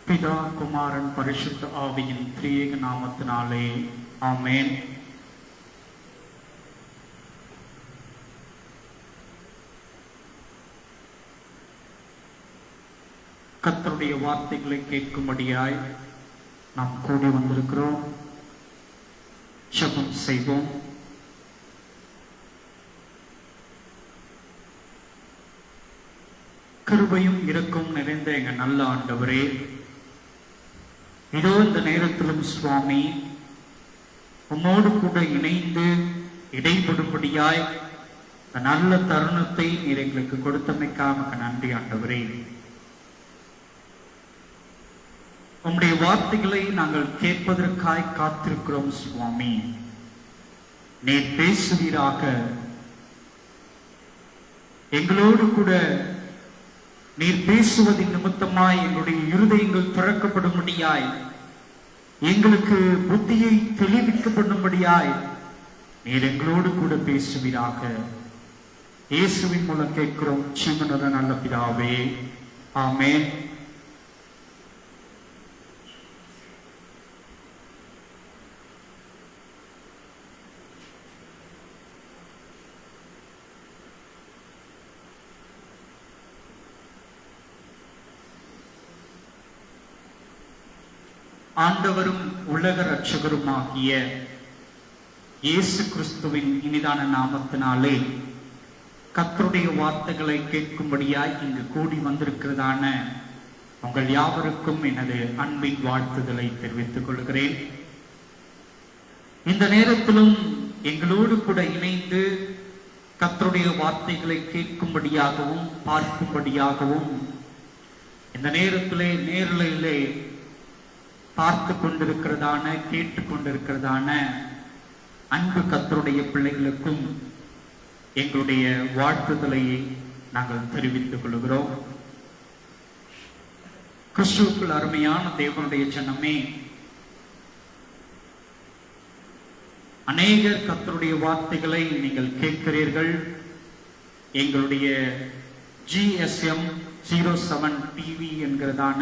பிதா குமாரன் பரிசுத்த ஆவியின் திரியேக நாமத்தினாலே ஆமென். கர்த்தருடைய வார்த்தைகளை கேட்கும்படியாய் நாம் கூடி வந்திருக்கிறோம். ஜெபம் செய்வோம். கிருபையும் இரக்கம் நிறைந்த எங்க நல்ல ஆண்டவரே, இதோ இந்த நேரத்திலும் சுவாமி உம்மோடு கூட இணைந்து இடைபடும்படியாய் இந்த நல்ல தருணத்தை நீர் எங்களுக்கு கொடுத்தமைக்காக நன்றி ஆண்டவரே. உம்முடைய வார்த்தைகளை நாங்கள் கேட்பதற்காய் காத்திருக்கிறோம் சுவாமி. நீர் பேசுவீராக, எங்களோடு கூட நீர் பேசுவதின் நிமித்தமாய் எங்களுடைய இருதயங்கள் திறக்கப்படும்படியாய், எங்களுக்கு புத்தியை தெளிவிக்கப்படும்படியாய் நீர் எங்களோடு கூட பேசுவீராக. இயேசுவின் மூலம் கேட்கிறோம் ஜீவனுள்ள நல்ல பிதாவே, ஆமென். ஆண்டவரும் உலக இரட்சகருமாகிய இயேசு கிறிஸ்துவின் இனிதான நாமத்தினாலே கர்த்தருடைய வார்த்தைகளை கேட்கும்படியாய் இங்கு கூடி வந்திருக்கிறதான உங்கள் யாவருக்கும் எனது அன்பின் வாழ்த்துதலை தெரிவித்துக் கொள்கிறேன். இந்த நேரத்திலும் எங்களோடு கூட இணைந்து கர்த்தருடைய வார்த்தைகளை கேட்கும்படியாகவும் பார்க்கும்படியாகவும் இந்த நேரத்திலே நேரலையிலே பார்த்து கொண்டிருக்கிறதான கேட்டுக்கொண்டிருக்கிறதான அன்பு கர்த்தருடைய பிள்ளைகளுக்கும் எங்களுடைய வாழ்த்துதலை நாங்கள் தெரிவித்துக் கொள்கிறோம். கிறிஸ்துவுக்குள் அருமையான தேவனுடைய ஜனமே, அநேகர் கர்த்தருடைய வார்த்தைகளை நீங்கள் கேட்கிறீர்கள். எங்களுடைய GSM 07 டிவி என்கிறதான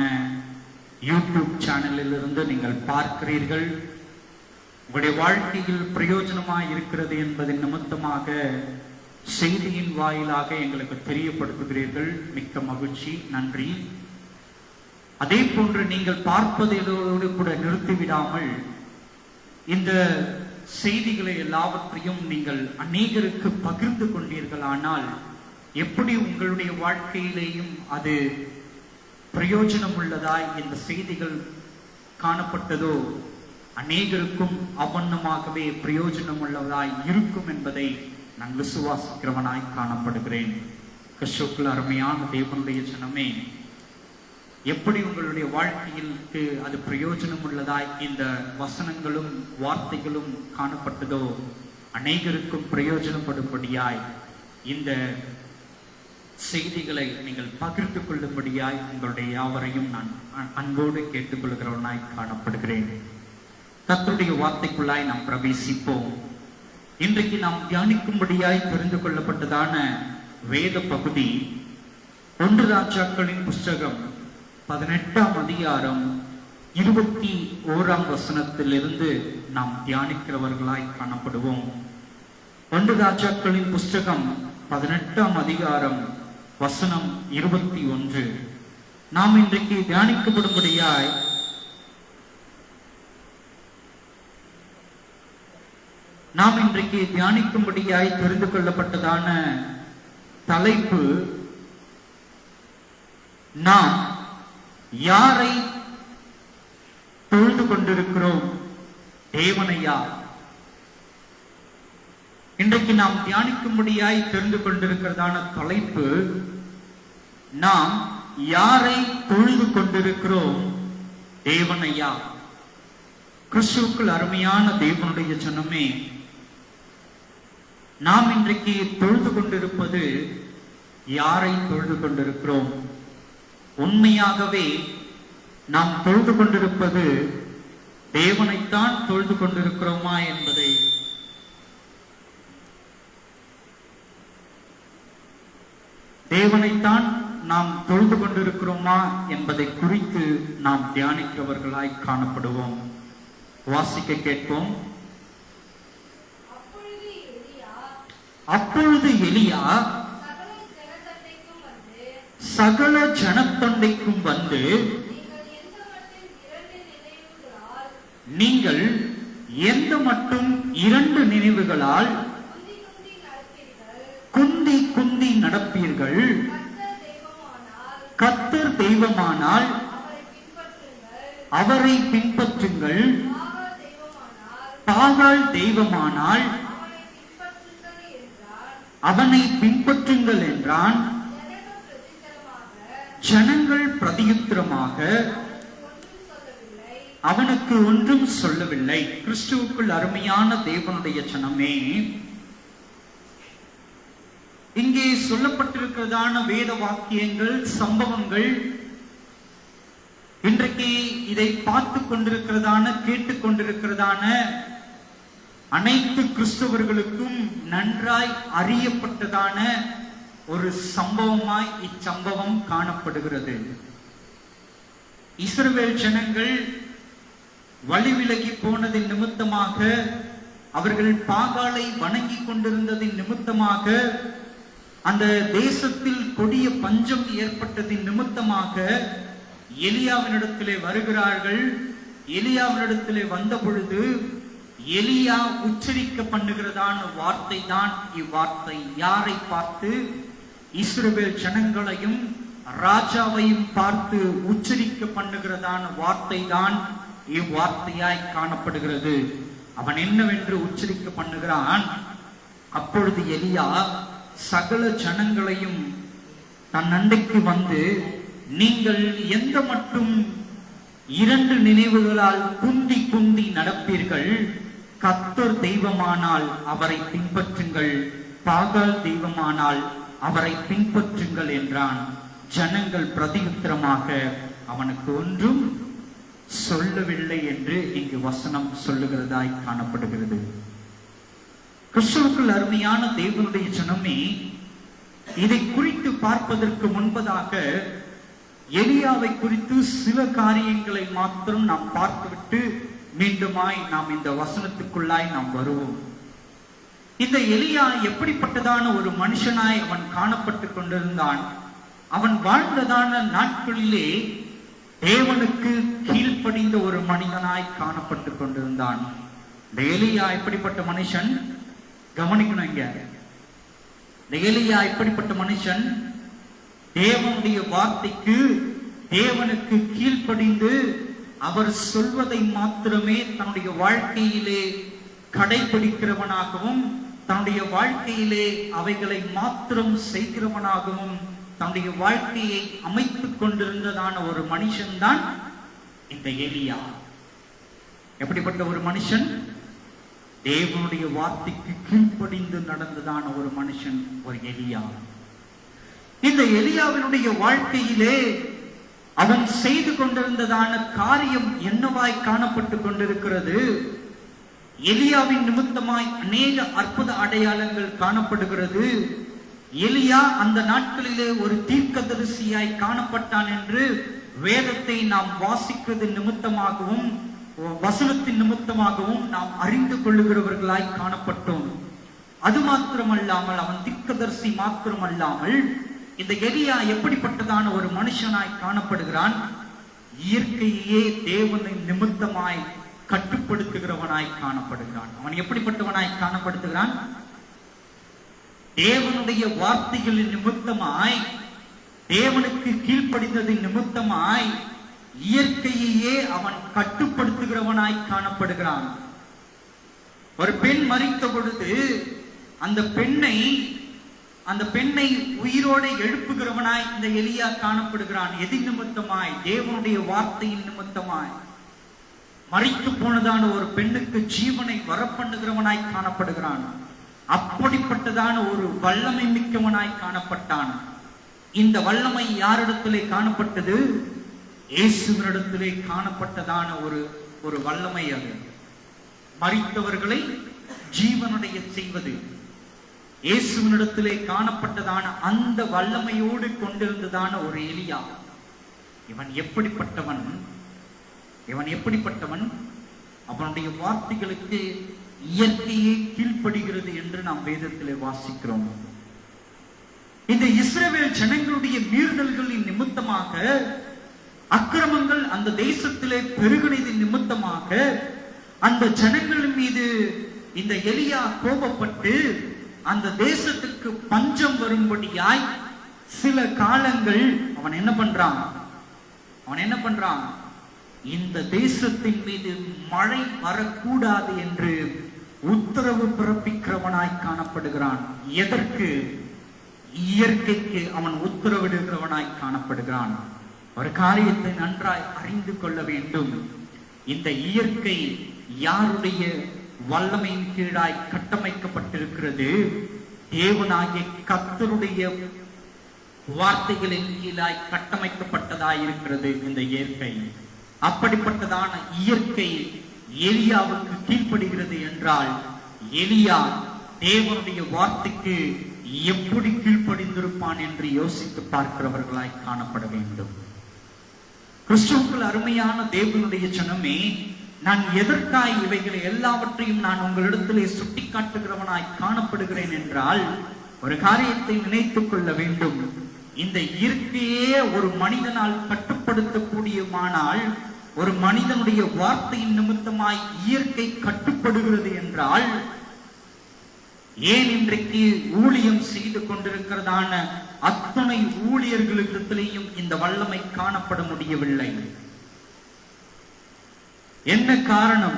யூடியூப் சேனலில் இருந்து நீங்கள் பார்க்கிறீர்கள். உங்களுடைய வாழ்க்கையில் பிரயோஜனமாய் இருக்கிறது என்பதன் நிமித்தமாக செய்தியின் வாயிலாக எங்களுக்கு தெரியப்படுத்துகிறீர்கள். மிக்க மகிழ்ச்சி, நன்றி. அதே போன்று நீங்கள் பார்ப்பதோடு கூட நிறுத்திவிடாமல் இந்த செய்திகளை எல்லாவற்றையும் நீங்கள் அநேகருக்கு பகிர்ந்து கொண்டீர்களானால் எப்படி உங்களுடைய வாழ்க்கையிலேயும் அது பிரயோஜனம் உள்ளதாய் இந்த செய்திகள் காணப்பட்டதோ அநேகருக்கும் அவண்ணமாகவே பிரயோஜனம் உள்ளதாய் இருக்கும் என்பதை நான் விசுவாசிக்கிறவனாய் காணப்படுகிறேன். கிறிஸ்துவுக்குள் அருமையான தேவனுடைய ஜனமே, எப்படி உங்களுடைய வாழ்க்கையிற்கு அது பிரயோஜனம் உள்ளதாய் இந்த வசனங்களும் வார்த்தைகளும் காணப்பட்டதோ அநேகருக்கும் பிரயோஜனப்படும்படியாய் இந்த செய்திகளை நீங்கள் பகிர்ந்து கொள்ளும்படியாய் உங்களுடைய யாவரையும் நான் அன்போடு கேட்டுக்கொள்கிறவனாய் காணப்படுகிறேன். கர்த்தருடைய வார்த்தைக்குள்ளாய் நாம் பிரவேசிப்போம். இன்றைக்கு நாம் தியானிக்கும்படியாய் தெரிந்து கொள்ளப்பட்டதான வேத பகுதி 1 ராஜாக்களின் புஸ்தகம் 18ஆம் அதிகாரம் 21ஆம் வசனத்திலிருந்து நாம் தியானிக்கிறவர்களாய் காணப்படுவோம். 1 ராஜாக்களின் புஸ்தகம் 18ஆம் அதிகாரம் வசனம் 21. நாம் இன்றைக்கு தியானிக்கப்படும்படியாய் தெரிந்து கொள்ளப்பட்டதான தலைப்பு, நாம் யாரை தொழுது கொண்டிருக்கிறோம்? தேவனையா? இன்றைக்கு நாம் தியானிக்கும்படியாய் தெரிந்து கொண்டிருக்கிறதான தலைப்பு, நாம் யாரை தொழுது கொண்டிருக்கிறோம்? தேவனையா? கிறிஸ்துவுக்குள் அருமையான தேவனுடைய ஜனமே, நாம் இன்றைக்கு தொழுது கொண்டிருப்பது யாரை தொழுது கொண்டிருக்கிறோம்? உண்மையாகவே நாம் தொழுது கொண்டிருப்பது தேவனைத்தான் தொழுது கொண்டிருக்கிறோமா என்பதை தேவனைத்தான் நாம் தொழுது கொண்டிருக்கிறோமா என்பதை குறித்து நாம் தியானிக்கிறவர்களாய் காணப்படுவோம். வாசிக்க கேட்போம். அப்பொழுது எலியா சகல ஜனத்தொண்டைக்கும் வந்து, நீங்கள் எந்த மட்டும் 2 நினைவுகளால் குந்தி குந்தி நடப்பீர்கள், கர்த்தர் தெய்வமானால் அவரை பின்பற்றுங்கள், பாகால் தெய்வமானால் அவனை பின்பற்றுங்கள் என்றான். ஜனங்கள் பிரதியுத்தரமாக அவனுக்கு ஒன்றும் சொல்லவில்லை. கிறிஸ்துவுக்குள் அருமையான தேவனுடைய ஜனமே, இங்கே சொல்லப்பட்டிருக்கிறதான வேத வாக்கியங்கள், சம்பவங்கள், இன்றைக்கு இதை பார்த்து கொண்டிருக்கிறதான, கேட்டுக் கொண்டிருக்கிறதான அனைத்து கிறிஸ்தவர்களுக்கும் நன்றாய் அறியப்பட்டதான ஒரு சம்பவமாய் இச்சம்பவம் காணப்படுகிறது. இஸ்ரவேல் ஜனங்கள் வழிவிலகி போனதின் நிமித்தமாக, அவர்கள் பாகாலை வணங்கி கொண்டிருந்ததின் நிமித்தமாக, அந்த தேசத்தில் கொடிய பஞ்சம் ஏற்பட்டதின் நிமித்தமாக எலியாவினிடத்திலே வருகிறார்கள். எலியாவினிடத்திலே வந்த பொழுது எலியா உச்சரிக்க பண்ணுகிறதான வார்த்தை தான் இவ்வார்த்தை. யாரை பார்த்து? இஸ்ரவேல் ஜனங்களையும் ராஜாவையும் பார்த்து உச்சரிக்க பண்ணுகிறதான வார்த்தை தான் இவ்வார்த்தையாய் காணப்படுகிறது. அவன் என்னவென்று உச்சரிக்க பண்ணுகிறான்? அப்பொழுது எலியா சகல ஜனங்களையும் தன் அண்டைக்கு வந்து, நீங்கள் எந்த மட்டும் 2 நினைவுகளால் குந்தி குந்தி நடப்பீர்கள், கர்த்தர் தெய்வமானால் அவரை பின்பற்றுங்கள், பாகால் தெய்வமானால் அவரை பின்பற்றுங்கள் என்றான். ஜனங்கள் பிரதியுத்தரமாக அவனுக்கு ஒன்றும் சொல்லவில்லை என்று இங்கு வசனம் சொல்லுகிறதாய் காணப்படுகிறது. கிறிஸ்துவுக்குள் அருமையான தேவனுடைய ஜனமே, இதை குறித்து பார்ப்பதற்கு முன்பதாக எலியாவை குறித்து சில காரியங்களை மாத்திரம் நாம் பார்த்துவிட்டு மீண்டுமாய் நாம் இந்த வசனத்துக்குள்ளாய் நாம் வருவோம். இந்த எலியா எப்படிப்பட்டதான ஒரு மனுஷனாய் அவன் காணப்பட்டு கொண்டிருந்தான்? அவன் வாழ்ந்ததான நாட்களிலே தேவனுக்கு கீழ்ப்படிந்த ஒரு மனிதனாய் காணப்பட்டு கொண்டிருந்தான். இந்த எலியா எப்படிப்பட்ட மனுஷன்? கவனிக்கணும். இங்க இந்த எலியா எப்படிப்பட்ட மனுஷன்? தேவனுடைய வார்த்தைக்கு, தேவனுக்கு கீழ்ப்படிந்து அவர் சொல்வதை மாத்திரமே தன்னுடைய வாழ்க்கையிலே கடைபிடிக்கிறவனாகவும், தன்னுடைய வாழ்க்கையிலே அவைகளை மாத்திரம் செய்கிறவனாகவும் தன்னுடைய வாழ்க்கையை அமைத்துக் கொண்டிருந்ததான ஒரு மனுஷன் தான் இந்த எலியா. எப்படிப்பட்ட ஒரு மனுஷன்? தேவனுடைய வார்த்தைக்கு கீழ்ப்படிந்து நடந்ததான ஒரு மனுஷன், ஒரு எலியா. இந்த எலியாவினுடைய வாழ்க்கையிலே அவன் செய்து கொண்டிருந்ததான காரியம் என்னவாய் காணப்பட்டு கொண்டிருக்கிறது? எலியாவின் நிமித்தமாய் அநேக அற்புத அடையாளங்கள் காணப்படுகிறது. எலியா அந்த நாட்களிலே ஒரு தீர்க்கதரிசியாய் காணப்பட்டான் என்று வேதத்தை நாம் வாசிக்கிறது நிமித்தமாகவும் வசனத்தின் நிமித்தமாகவும் நாம் அறிந்து கொள்ளுகிறவர்களாய் காணப்பட்டோம். அது மாத்திரமல்லாமல் அவன் தீர்க்கதரிசி மாத்திரமல்லாமல் இந்த எலியா எப்படிப்பட்டதான ஒரு மனுஷனாய் காணப்படுகிறான்? இயற்கையே தேவனை நிமித்தமாய் கட்டுப்படுத்துகிறவனாய் காணப்படுகிறான். அவன் எப்படிப்பட்டவனாய் காணப்படுத்துகிறான்? தேவனுடைய வார்த்தைகளின் நிமித்தமாய், தேவனுக்கு கீழ்ப்படிந்ததின் நிமித்தமாய் இயற்கையே அவன் கட்டுப்படுத்துகிறவனாய் காணப்படுகிறான். ஒரு பெண் மரித்த பொழுது அந்த பெண்ணை உயிரோடு எழுப்புகிறவனாய் இந்த எலியா காணப்படுகிறான். எதின் நிமித்தமாய்? தேவனுடைய வார்த்தையின் நிமித்தமாய். மரித்து போனதான ஒரு பெண்ணுக்கு ஜீவனை வரப்பண்ணுகிறவனாய் காணப்படுகிறான். அப்படிப்பட்டதான ஒரு வல்லமை மிக்கவனாய் காணப்பட்டான். இந்த வல்லமை யாரிடத்திலே காணப்பட்டது? இயேசுவினிடத்திலே காணப்பட்டதான ஒரு வல்லமை. அது மரித்தவர்களை ஜீவனுடைய செய்வது. இயேசுவினிடத்திலே காணப்பட்டதான அந்த வல்லமையோடு கொண்டிருந்ததான ஒரு எலியா. இவன் எப்படிப்பட்டவன்? அவனுடைய வார்த்தைகளுக்கு இயற்கையே கீழ்ப்படுகிறது என்று நாம் வேதத்திலே வாசிக்கிறோம். இந்த இஸ்ரவேல் ஜனங்களுடைய மீறுதல்களின் நிமித்தமாக, அக்கிரமங்கள் அந்த தேசத்திலே பெருகினதின் நிமித்தமாக அந்த ஜனங்களின் மீது இந்த எலியா கோபப்பட்டு அந்த தேசத்துக்கு பஞ்சம் வரும்படியாய் சில காலங்கள் அவன் என்ன பண்றான்? இந்த தேசத்தின் மீது மழை வரக்கூடாது என்று உத்தரவு பிறப்பிக்கிறவனாய் காணப்படுகிறான். எதற்கு? இயற்கைக்கு அவன் உத்தரவிடுகிறவனாய் காணப்படுகிறான். ஒரு காரியத்தை நன்றாய் அறிந்து கொள்ள வேண்டும். இந்த இயற்கை யாருடைய வல்லமையின் கீழாய் கட்டமைக்கப்பட்டிருக்கிறது? தேவனாகிய கர்த்தருடைய வார்த்தைகளின் கீழாய் கட்டமைக்கப்பட்டதாய் இருக்கிறது இந்த இயற்கை. அப்படிப்பட்டதான இயற்கை எலியாவுக்கு கீழ்ப்படுகிறது என்றால், எலியா தேவனுடைய வார்த்தைக்கு எப்படி கீழ்ப்படிந்திருப்பான் என்று யோசித்து பார்க்கிறவர்களாய் காணப்பட வேண்டும். கிறிஸ்துவுக்குள் அருமையான தேவனுடைய ஜனமே, நான் எதற்காய் இவைகளை எல்லாவற்றையும் நான் உங்களிடத்திலே சுட்டி காட்டுகிறவனாய் காணப்படுகிறேன் என்றால், ஒரு காரியத்தை நினைத்துக் கொள்ள வேண்டும். இந்த இயற்கையே ஒரு மனிதனால் கட்டுப்படுத்தக்கூடியமானால், ஒரு மனிதனுடைய வார்த்தையின் நிமித்தமாய் இயற்கை கட்டுப்படுகிறது என்றால், ஏன் இன்றைக்கு ஊழியம் செய்து கொண்டிருக்கிறதான அத்தனை ஊழியர்களிடத்திலேயும் இந்த வல்லமை காணப்பட முடியவில்லை? என்ன காரணம்?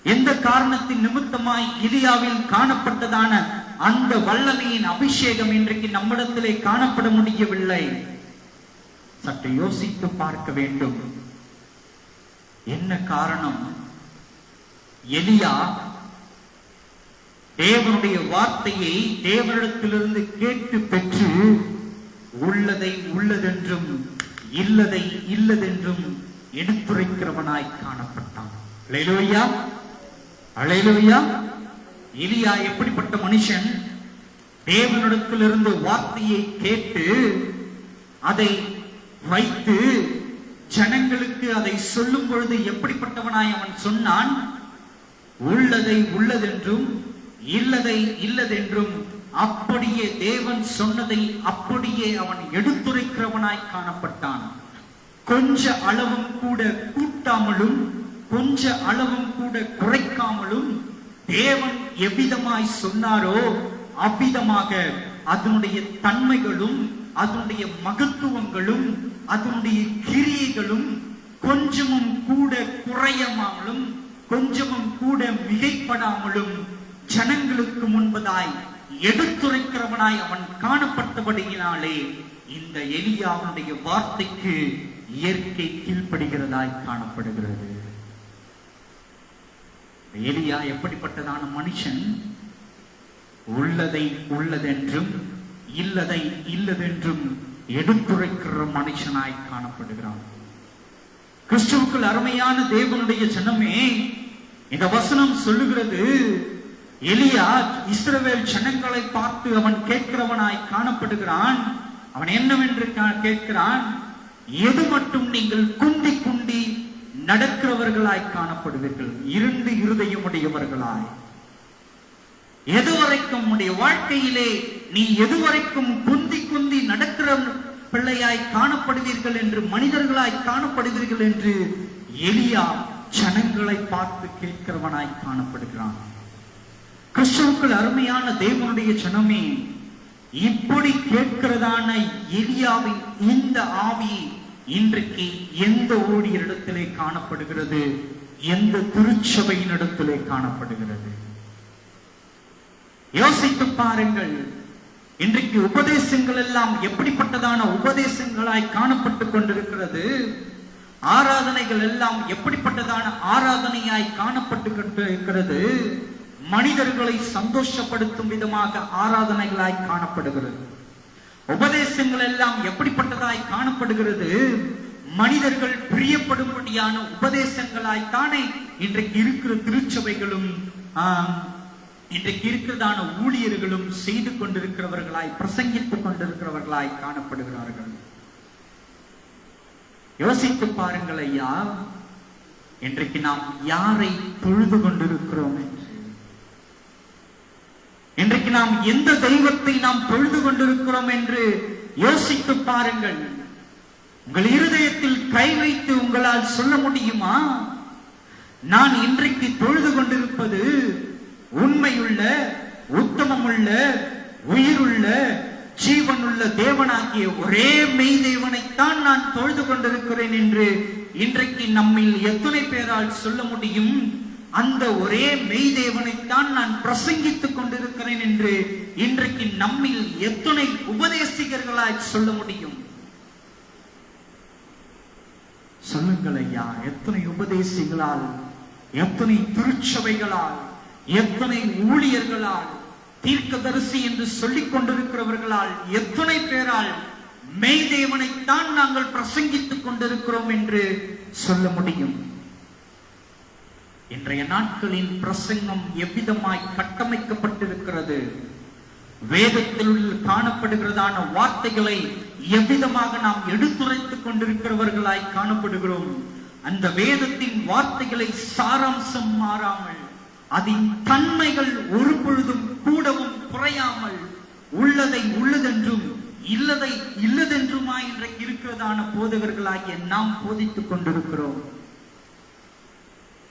எந்த காரணத்தின் நிமித்தமாய் எலியாவில் காணப்பட்டதான அந்த வல்லமையின் அபிஷேகம் இன்றைக்கு நம்மிடத்திலே காணப்பட முடியவில்லை? சற்று யோசித்து பார்க்க வேண்டும். என்ன காரணம்? எலியா தேவனுடைய வார்த்தையை தேவனிடத்திலிருந்து கேட்டு பெற்று உள்ளதை உள்ளதென்றும் இல்லதை இல்லதென்றும் எடுத்துரைக்கிறவனாய் காணப்பட்டான். அல்லேலூயா, அல்லேலூயா. எலியா எப்படிப்பட்ட மனுஷன்? தேவனிடத்திலிருந்து வார்த்தையை கேட்டு அதை வைத்து ஜனங்களுக்கு அதை சொல்லும் பொழுது எப்படிப்பட்டவனாய் அவன் சொன்னான்? உள்ளதை உள்ளதென்றும் இல்லதை இல்லதென்றும் அப்படியே தேவன் சொன்னதை அப்படியே அவன் எடுத்துரைக்கிறவனாய் காணப்பட்டான். கொஞ்ச அளவும் கூட கூட்டாமலும் கொஞ்ச அளவும் கூட குறைக்காமலும் தேவன் எவ்விதமாய் சொன்னாரோ அவ்விதமாக அதனுடைய தன்மைகளும் அதனுடைய மகத்துவங்களும் அதனுடைய கிரியைகளும் கொஞ்சமும் கூட குறையாமலும் கொஞ்சமும் கூட மிகைப்படாமலும் ஜனங்களுக்கு முன்பதாய் எடுத்துரைக்கிறவனாய் அவன் காணப்பட்டபடியினாலே இந்த எலியாவுடைய வார்த்தைக்கு இயற்கை கீழ்ப்படுகிறதாய் காணப்படுகிறது. எலியா எப்படிப்பட்டதான மனுஷன்? உள்ளதை உள்ளதென்றும் இல்லதை இல்லதென்றும் எடுத்துரைக்கிற மனுஷனாய் காணப்படுகிறான். கிறிஸ்துவுக்குள் அருமையான தேவனுடைய ஜனமே, இந்த வசனம் சொல்லுகிறது, எலியா இஸ்ரவேல் ஜனங்களை பார்த்து அவன் கேட்கிறவனாய் காணப்படுகிறான். அவன் என்னவென்று கேட்கிறான்? எது மட்டும் நீங்கள் குந்தி குந்தி நடக்கிறவர்களாய் காணப்படுவீர்கள், இரண்டு இருதயம் உடையவர்களாய். எதுவரைக்கும் உடைய வாழ்க்கையிலே நீ எதுவரைக்கும் குந்தி குந்தி நடக்கிற பிள்ளையாய் காணப்படுவீர்கள் என்று, மனிதர்களாய் காணப்படுவீர்கள் என்று எலியா ஜனங்களை பார்த்து கேட்கிறவனாய் காணப்படுகிறான். கிறிஸ்துவுக்குள் அருமையான தேவனுடைய ஜனமே, இப்படி கேட்கிறதான எலியாவின் இந்த ஆவி இன்றைக்கு எந்த ஊழியரிடத்திலே காணப்படுகிறது? எந்த திருச்சபையின் இடத்திலே காணப்படுகிறது? யோசித்து பாருங்கள். இன்றைக்கு உபதேசங்கள் எல்லாம் எப்படிப்பட்டதான உபதேசங்களாய் காணப்பட்டு கொண்டிருக்கிறது? ஆராதனைகள் எல்லாம் எப்படிப்பட்டதான ஆராதனையாய் காணப்பட்டு கொண்டிருக்கிறது? மனிதர்களை சந்தோஷப்படுத்தும் விதமாக ஆராதனைகளாய் காணப்படுகிறது. உபதேசங்கள் எல்லாம் எப்படிப்பட்டதாய் காணப்படுகிறது? மனிதர்கள் பிரியப்படும்படியான உபதேசங்களாய் தானே இன்றைக்கு இருக்கிற திருச்சபைகளும் இன்றைக்கு இருக்கிறதான ஊழியர்களும் செய்து கொண்டிருக்கிறவர்களாய், பிரசங்கித்துக் கொண்டிருக்கிறவர்களாய் காணப்படுகிறார்கள். யோசித்து பாருங்கள் ஐயா, இன்றைக்கு நாம் யாரை தொழுது கொண்டிருக்கிறோம் என்று. இன்றைக்கு நாம் எந்த தெய்வத்தை நாம் தொழுது கொண்டிருக்கிறோம் என்று யோசித்து பாருங்கள். உங்கள் இருதயத்தில் கை வைத்து உங்களால் சொல்ல முடியுமா, நான் இன்றைக்கு தொழுது கொண்டிருப்பது உண்மையுள்ள, உத்தமமுள்ள, உயிருள்ள, ஜீவனுள்ள தேவனாகிய ஒரே மெய் தேவனைத்தான் நான் தொழுது கொண்டிருக்கிறேன் என்று இன்றைக்கு நம்மில் எத்தனை பேரால் சொல்ல முடியும்? அந்த ஒரே மெய் தேவனைத்தான் நான் பிரசங்கித்துக் கொண்டிருக்கிறேன் என்று இன்றைக்கு நம்மில் எத்தனை உபதேசிகர்களாய் சொல்ல முடியும்? சொல்லுங்கள் ஐயா, எத்தனை உபதேசிகளால், எத்தனை திருச்சபைகளால், எத்தனை ஊழியர்களால், தீர்க்கதரிசி என்று சொல்லிக் கொண்டிருக்கிறவர்களால், எத்தனை பேரால் மெய் தேவனைத்தான் நாங்கள் பிரசங்கித்துக் கொண்டிருக்கிறோம் என்று சொல்ல முடியும்? இன்றைய நாட்களின் பிரசங்கம் எவ்விதமாய் கட்டமைக்கப்பட்டிருக்கிறது? வேதத்தில் காணப்படுகிறதான வார்த்தைகளை எவ்விதமாக நாம் எடுத்துரைத்துக் கொண்டிருக்கிறவர்களாய் காணப்படுகிறோம். அந்த வேதத்தின் வார்த்தைகளை சாராம்சம் மாறாமல், அதன் தன்மைகள் ஒரு பொழுதும் கூடவும் குறையாமல், உள்ளதை உள்ளதென்றும் இல்லதை இல்லதென்றுமாய் இன்றைக்கு இருக்கிறதான போதகர்களாகிய நாம் போதித்துக் கொண்டிருக்கிறோம்.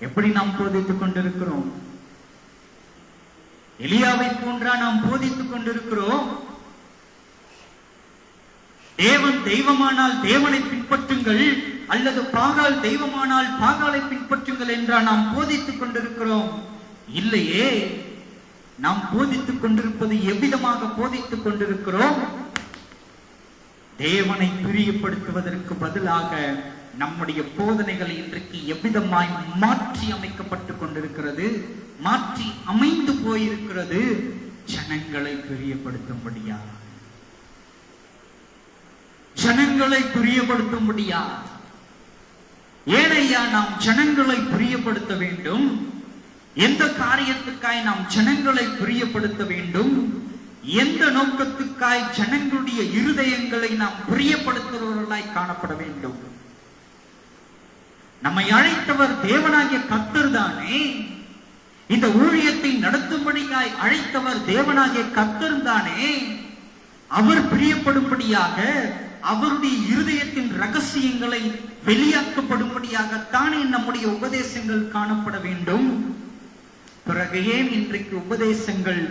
எப்படி நாம் போதித்துக் கொண்டிருக்கிறோம்? எலியாவை போன்றா நாம் போதித்துக் கொண்டிருக்கிறோம்? தேவன் தெய்வமானால் தேவனை பின்பற்றுங்கள், அல்லது பாகால் தெய்வமானால் பாகாலை பின்பற்றுங்கள் என்றா நாம் போதித்துக் கொண்டிருக்கிறோம்? இல்லையே. நாம் போதித்துக் கொண்டிருப்பது எவ்விதமாக போதித்துக் கொண்டிருக்கிறோம்? தேவனை பிரியப்படுத்துவதற்கு பதிலாக நம்முடைய போதனைகள் இன்றைக்கு எவ்விதமாய் மாற்றி அமைக்கப்பட்டுக் கொண்டிருக்கிறது, மாற்றி அமைந்து போயிருக்கிறது. ஜனங்களை பிரியப்படுத்தும்படியா, ஜனங்களை பிரியப்படுத்தும்படியா. ஏனையா நாம் ஜனங்களை பிரியப்படுத்த வேண்டும்? எந்த காரியத்துக்காய் நாம் ஜனங்களை பிரியப்படுத்த வேண்டும்? எந்த நோக்கத்துக்காய் ஜனங்களுடைய இருதயங்களை நாம் பிரியப்படுத்துபவர்களாய் காணப்பட வேண்டும்? நம்மை அழைத்தவர் தேவனாகிய கர்த்தர் தானே. இந்த ஊழியத்தை நடத்தும்படியாய் அழைத்தவர் தேவனாகிய கர்த்தர் தானே. அவர் பிரியப்படும்படியாக, அவருடைய இருதயத்தின் ரகசியங்களை வெளியாக்கப்படும்படியாகத்தானே நம்முடைய உபதேசங்கள் காணப்பட வேண்டும். பிறகு ஏன் இன்றைக்கு உபதேசங்கள்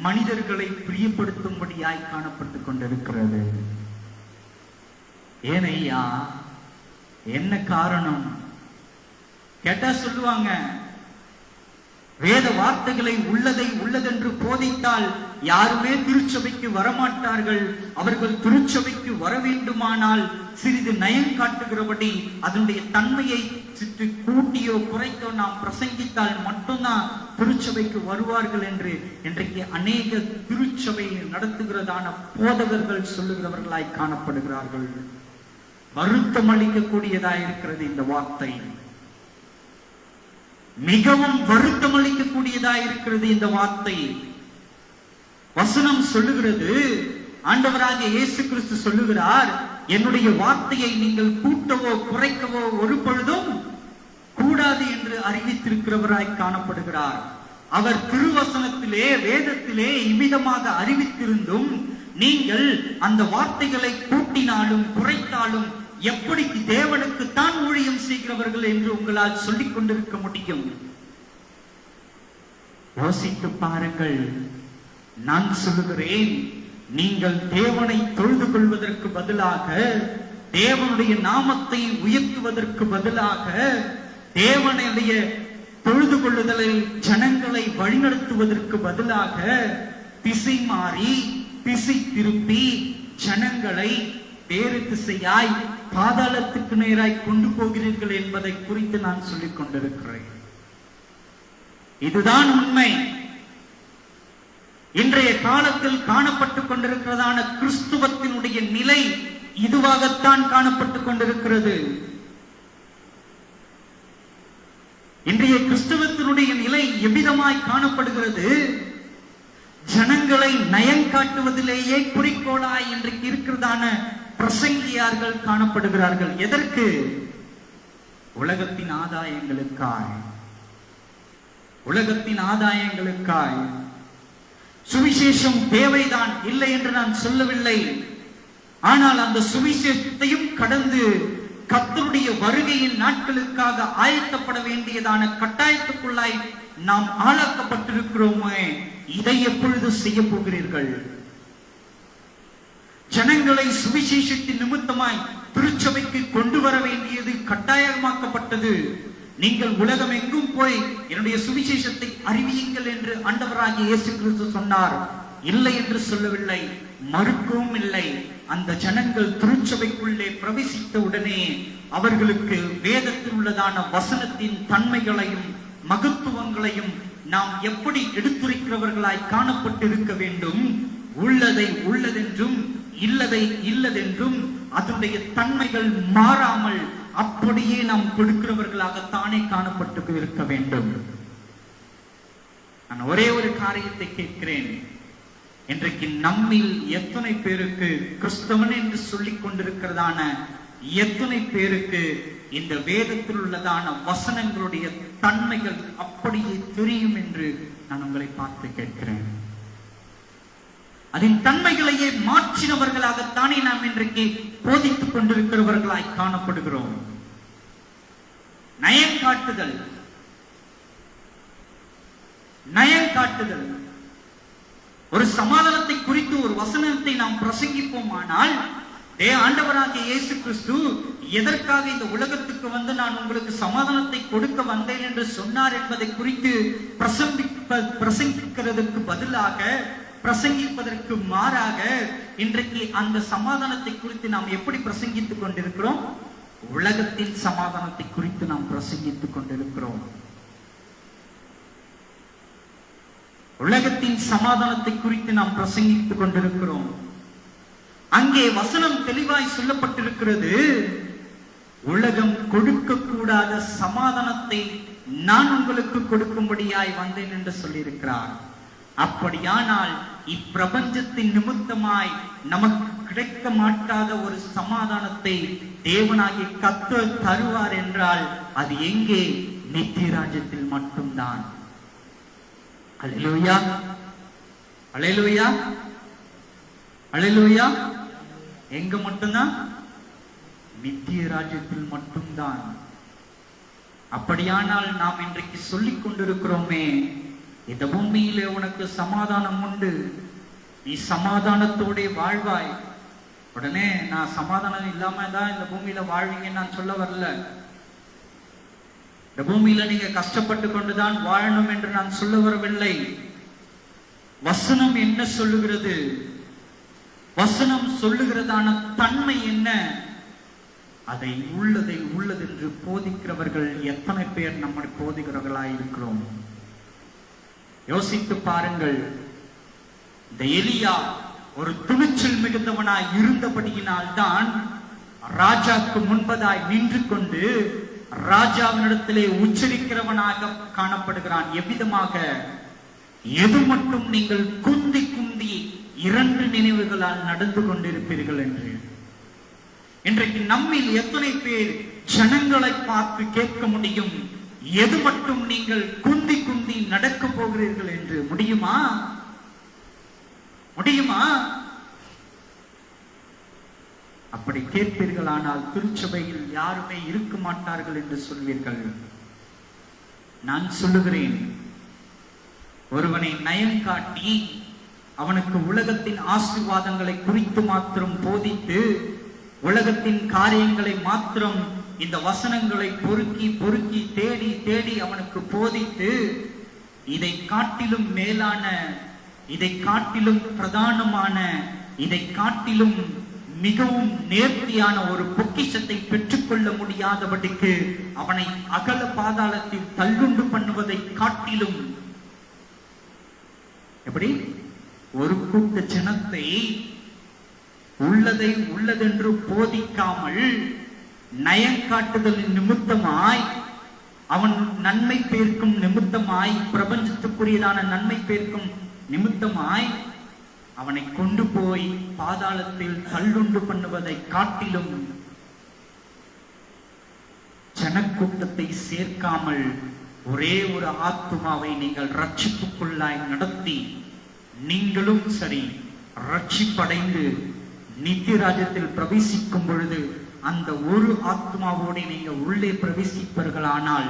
மனிதர்களை பிரியப்படுத்தும்படியாய் காணப்பட்டுக் கொண்டிருக்கிறது? ஏனையா, என்ன காரணம் கேட்டா சொல்லுவாங்க, வேத வார்த்தைகளை உள்ளதை உள்ளதென்று போதித்தால் யாருமே திருச்சபைக்கு வரமாட்டார்கள். அவர்கள் திருச்சபைக்கு வர வேண்டுமானால் சிறிது நயம் காட்டுகிறபடி அதனுடைய தன்மையை சிற்று கூட்டியோ குறைத்தோ நாம் பிரசங்கித்தால் மட்டும்தான் திருச்சபைக்கு வருவார்கள் என்று இன்றைக்கு அநேக திருச்சபை நடத்துகிறதான போதகர்கள் சொல்லுகிறவர்களாய் காணப்படுகிறார்கள். வருத்தம் அளிக்கக்கூடியதாய் இருக்கிறது இந்த வார்த்தை. மிகவும் வருத்தம் அளிக்கக்கூடியதாய் இருக்கிறது இந்த வார்த்தை. வசனம் சொல்லுகிறது, ஆண்டவராகிய இயேசு கிறிஸ்து சொல்லுகிறார், என்னுடைய வார்த்தையை நீங்கள் கூட்டவோ குறைக்கவோ ஒரு பொழுதும் கூடாது என்று அறிவித்திருக்கிறவராய் காணப்படுகிறார். அவர் திருவசனத்திலே, வேதத்திலே இவ்விதமாக அறிவித்திருந்தும் நீங்கள் அந்த வார்த்தைகளை கூட்டினாலும் குறைத்தாலும் எப்படி தேவனுக்கு தான் ஊழியம் செய்கிறவர்கள் என்று உங்களால் சொல்லிக் கொண்டிருக்க முடியும்? யோசித்து பாருங்கள். நான் சொல்லுகிறேன், நீங்கள் தேவனை தொழுது கொள்வதற்கு பதிலாக, தேவனுடைய நாமத்தை உயர்த்துவதற்கு பதிலாக, தேவனுடைய தொழுது கொள்ளுதலை ஜனங்களை வழிநடத்துவதற்கு பதிலாக திசை மாறி, திசை திருப்பி ஜனங்களை வேறு திசையாய் பாதாளத்துக்கு நேராய் கொண்டு போகிறீர்கள் என்பதை குறித்து நான் சொல்லிக் கொண்டிருக்கிறேன். இதுதான் உண்மை. இன்றைய காலத்தில் காணப்பட்டுக் கொண்டிருக்கிறதான கிறிஸ்துவத்தினுடைய நிலை இதுவாகத்தான் காணப்பட்டுக் கொண்டிருக்கிறது. இன்றைய கிறிஸ்துவத்தினுடைய நிலை எவ்விதமாய் காணப்படுகிறது? ஜனங்களை நயங்காட்டுவதிலேயே குறிக்கோளாய் இன்றைக்கு இருக்கிறதான பிரசங்கியார்கள் காணப்படுகிறார்கள். எதற்கு? உலகத்தின் ஆதாயங்களுக்காய். உலகத்தின் ஆதாயங்களுக்காய். சுவிசேஷம் தேவைதான், இல்லை என்று நான் சொல்லவில்லை. ஆனால் அந்த சுவிசேஷத்தையும் கடந்து கர்த்தருடைய வருகையின் நாட்களுக்காக ஆயத்தப்பட வேண்டியதான கட்டாயத்துக்குள்ளாய் நாம் ஆளாக்கப்பட்டிருக்கிறோமே. இதை எப்பொழுது செய்ய போகிறீர்கள்? ஜனங்களை சுவிசேஷத்தின் நிமித்தமாய் திருச்சபைக்கு கொண்டு வர வேண்டியது கட்டாயமாக்கப்பட்டது. நீங்கள் உலகம் எங்கும் போய் என்னுடைய சுவிசேஷத்தை அறிவியுங்கள் என்று ஆண்டவராகிய இயேசு கிறிஸ்து சொன்னார். இல்லை என்று சொல்லவில்லை, மறுக்கவும் இல்லை. அந்த ஜனங்கள் திருச்சபைக்குள்ளே பிரவேசித்த உடனே அவர்களுக்கு வேதத்தில் உள்ளதான வசனத்தின் தன்மைகளையும் மகத்துவங்களையும் நாம் எப்படி எடுத்துரைக்கிறவர்களாய் காணப்பட்டிருக்க வேண்டும், உள்ளதை உள்ளதென்றும் இல்லதை இல்லதென்றும் அதனுடைய தன்மைகள் மாறாமல் அப்படியே நாம் கொடுக்கிறவர்களாகத்தானே காணப்பட்டு இருக்க வேண்டும். நான் ஒரே ஒரு காரியத்தை கேட்கிறேன். இன்றைக்கு நம்மில் எத்தனை பேருக்கு கிறிஸ்தவன் என்று சொல்லிக் கொண்டிருக்கிறதான எத்தனை பேருக்கு இந்த வேதத்தில் உள்ளதான வசனங்களுடைய தன்மைகள் அப்படியே தெரியும் என்று நான் உங்களை பார்த்து கேட்கிறேன். அதன் தன்மைகளையே மாற்றினவர்களாகத்தானே நாம் இன்றைக்கு போதித்துக் கொண்டிருக்கிறவர்களாய் காணப்படுகிறோம். நயங்காட்டுதல், நயங்காட்டுதல். ஒரு சமாதானத்தை குறித்து ஒரு வசனத்தை நாம் பிரசங்கிப்போமானால், ஆண்டவராகிய இயேசு கிறிஸ்து எதற்காக இந்த உலகத்துக்கு வந்து நான் உங்களுக்கு சமாதானத்தை கொடுக்க வந்தேன் என்று சொன்னார் என்பதை குறித்து பிரசங்கிக்கிறதுக்கு பதிலாக, பிரசங்கிப்பதற்கு மாறாக இன்றைக்கு அந்த சமாதானத்தை குறித்து நாம் எப்படி பிரசங்கித்துக் கொண்டிருக்கிறோம்? உலகத்தின் சமாதானத்தை குறித்து நாம் பிரசங்கித்துக் கொண்டிருக்கிறோம். உலகத்தின் சமாதானத்தை குறித்து நாம் பிரசங்கித்துக் கொண்டிருக்கிறோம். அங்கே வசனம் தெளிவாய் சொல்லப்பட்டிருக்கிறது. உலகம் கொடுக்கக்கூடாத சமாதானத்தை நான் உங்களுக்கு கொடுக்கும்படியாய் வந்தேன் என்று சொல்லியிருக்கிறார். அப்படியானால் இப்பிரபஞ்சத்தின் நிமித்தமாய் நமக்கு கிடைக்க மாட்டாத ஒரு சமாதானத்தை தேவனாகிய கர்த்தர் தருவார் என்றால் அது எங்கே? நித்திய ராஜ்யத்தில் மட்டும்தான். அல்லேலூயா, அல்லேலூயா, அல்லேலூயா. எங்க மட்டும்தான்? நித்திய ராஜ்யத்தில் மட்டும்தான். அப்படியானால் நாம் இன்றைக்கு சொல்லிக் கொண்டிருக்கிறோமே, இந்த பூமியிலே உனக்கு சமாதானம் உண்டு, நீ சமாதானத்தோட வாழ்வாய். உடனே நான் சமாதானம் இல்லாம தான் இந்த பூமியில வாழ்வீங்கன்னு நான் சொல்ல வரல. இந்த பூமியில நீங்க கஷ்டப்பட்டு கொண்டுதான் வாழணும் என்று நான் சொல்ல வரவில்லை. வசனம் என்ன சொல்லுகிறது? வசனம் சொல்லுகிறதான தன்மை என்ன? அதை உள்ளதை உள்ளதென்று போதிக்கிறவர்கள் எத்தனை பேர் நம்முடைய போதிக்கிறவர்களாய் இருக்கிறோம்? யோசித்து பாருங்கள். இந்த எலியா ஒரு துணிச்சல் மிகுந்தவனாய் இருந்தபடியினால் தான் ராஜாக்கு முன்பதாய் நின்று கொண்டு ராஜாவினிடத்திலே உச்சரிக்கிறவனாக காணப்படுகிறான். எவ்விதமாக? எது மட்டும் நீங்கள் குந்தி குந்தி இரண்டு நினைவுகளால் நடந்து கொண்டிருப்பீர்கள் என்று. இன்றைக்கு நம்மில் எத்தனை பேர் ஜனங்களை பார்த்து கேட்க முடியும், எது மட்டும் நீங்கள் குந்தி குந்தி நடக்க போகிறீர்கள் என்று? முடியுமா? முடியுமா? அப்படி கேட்பீர்களானால் திருச்சபையில் யாருமே இருக்க மாட்டார்கள் என்று சொல்வீர்கள். நான் சொல்லுகிறேன், ஒருவனை நயங்காட்டி அவனுக்கு உலகத்தின் ஆசீர்வாதங்களை குறித்து மாத்திரம் போதித்து, உலகத்தின் காரியங்களை மாத்திரம் இந்த வசனங்களை பொறுக்கி பொறுக்கி தேடி தேடி அவனுக்கு போதித்து, இதை காட்டிலும் மேலான, இதை காட்டிலும் பிரதானமான, இதை காட்டிலும் மிகவும் நேர்த்தியான ஒரு பொக்கிஷத்தை பெற்றுக்கொள்ள முடியாதபடிக்கு அவனை அகல பாதாளத்தில் தள்ளுண்டு பண்ணுவதை காட்டிலும், எப்படி ஒரு கூட்ட ஜனத்தை உள்ளதை உள்ளதென்று போதிக்காமல் நயங்காட்டுதலின் நிமித்தமாய், அவன் நன்மை பேர்க்கும் நிமித்தமாய், பிரபஞ்சத்துக்குரியதான நன்மை பேர்க்கும் நிமித்தமாய் அவனை கொண்டு போய் பாதாளத்தில் தள்ளுண்டு பண்ணுவதை காட்டிலும் ஜனக்கூட்டத்தை சேர்க்காமல் ஒரே ஒரு ஆத்துமாவை நீங்கள் ரட்சிப்புக்குள்ளாய் நடத்தி நீங்களும் சரி ரட்சிப்படைந்து நித்திய ராஜ்யத்தில் பிரவேசிக்கும் பொழுது அந்த ஒரு ஆத்மாவோடு நீங்கள் உள்ளே பிரவேசிப்பவர்களானால்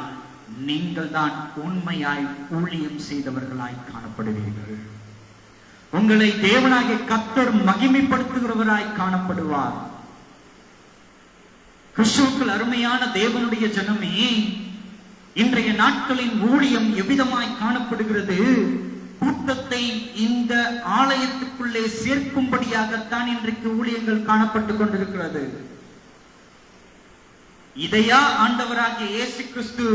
நீங்கள் தான் உண்மையாய் ஊழியம் செய்தவர்களாய் காணப்படுவீர்கள். உங்களை தேவனாகிய கர்த்தர் மகிமைப்படுத்துகிறவராய் காணப்படுவார். கிறிஸ்துவுக்குள் அருமையான தேவனுடைய ஜனமே, இன்றைய நாட்களின் ஊழியம் எவ்விதமாய் காணப்படுகிறது? கூட்டத்தை இந்த ஆலயத்துக்குள்ளே சேர்க்கும்படியாகத்தான் இன்றைக்கு ஊழியங்கள் காணப்பட்டுக் கொண்டிருக்கிறது. இதையா ஆண்டவராகிய இயேசு கிறிஸ்து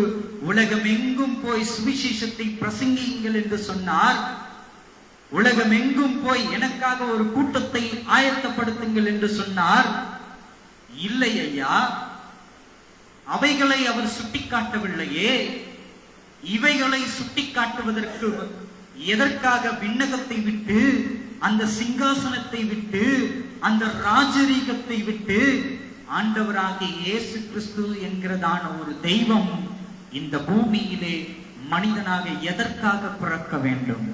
உலகம் எங்கும் போய் சுவிசேஷத்தை பிரசங்கியுங்கள் என்று சொன்னார்? உலகம் எங்கும் போய் எனக்காக ஒரு கூட்டத்தை ஆயத்தப்படுத்துங்கள் என்று சொன்னார்? இல்லை ஐயா, அவைகளை அவர் சுட்டிக்காட்டவில்லையே. இவைகளை சுட்டிக்காட்டுவதற்கு எதற்காக விண்ணகத்தை விட்டு, அந்த சிங்காசனத்தை விட்டு, அந்த ராஜரீகத்தை விட்டு ஆண்டவராகிய இயேசு கிறிஸ்து என்கிறதான ஒரு தெய்வம் இந்த பூமியிலே மனிதனாக எதற்காக பிறக்க வேண்டும்?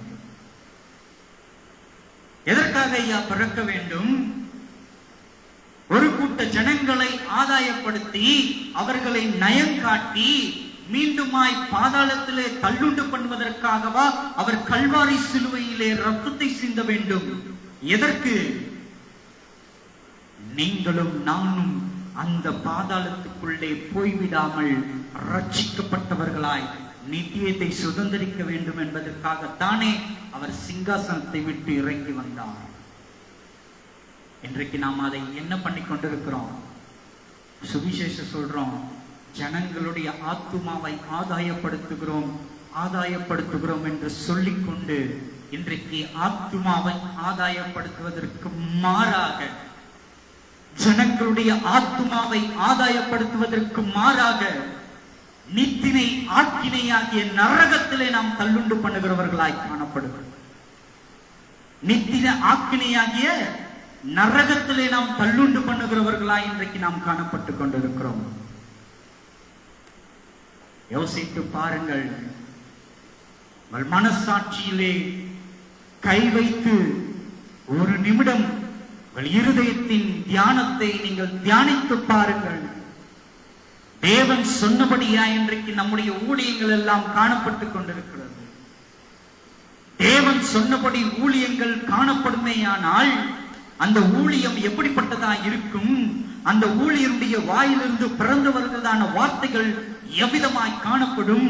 எதற்காக ஐயா பிறக்க வேண்டும்? ஒரு கூட்ட ஜனங்களை ஆதாயப்படுத்தி அவர்களை நயங்காட்டி மீண்டுமாய் பாதாளத்திலே தள்ளுண்டு பண்ணுவதற்காகவா அவர் கல்வாரி சிலுவையிலே ரத்தத்தை சிந்த வேண்டும்? எதற்கு? நீங்களும் நானும் அந்த பாதாளத்துக்குள்ளே போய்விடாமல் ரட்சிக்கப்பட்டவர்களாய் நித்தியத்தை சுதந்திரிக்க வேண்டும் என்பதற்காகத்தானே அவர் சிங்காசனத்தை விட்டு இறங்கி வந்தார். இன்றைக்கு நாம் அதை என்ன பண்ணி கொண்டிருக்கிறோம்? சுவிசேஷம் சொல்றோம், ஜனங்களுடைய ஆத்துமாவை ஆதாயப்படுத்துகிறோம் என்று சொல்லிக்கொண்டு இன்றைக்கு ஆத்துமாவை ஆதாயப்படுத்துவதற்கு மாறாக, ஜனங்களுடைய ஆத்துமாவை ஆதாயப்படுத்துவதற்கு மாறாக நித்தினை ஆக்கினையாகிய நரகத்திலே நாம் தள்ளுண்டு பண்ணுகிறவர்களாய் காணப்படுகிறோம். நித்தின ஆக்கினையாகிய நரகத்திலே நாம் தள்ளுண்டு பண்ணுகிறவர்களாய் இன்றைக்கு நாம் காணப்பட்டுக் கொண்டிருக்கிறோம். யோசித்து பாருங்கள். உங்கள் மனசாட்சியிலே கை வைத்து ஒரு நிமிடம் உங்கள் இருதயத்தின் தியானத்தை நீங்கள் தியானித்து பாருங்கள். தேவன் சொன்னபடியா இன்றைக்கு நம்முடைய ஊழியங்கள் எல்லாம் காணப்பட்டுக் கொண்டிருக்கிறது. தேவன் சொன்னபடி ஊழியங்கள் காணப்படுமேயானால் அந்த ஊழியம் எப்படிப்பட்டதா இருக்கும்? அந்த ஊழியருடைய வாயிலிருந்து பிறந்து வருகிறதான வார்த்தைகள் எவ்விதமாய் காணப்படும்?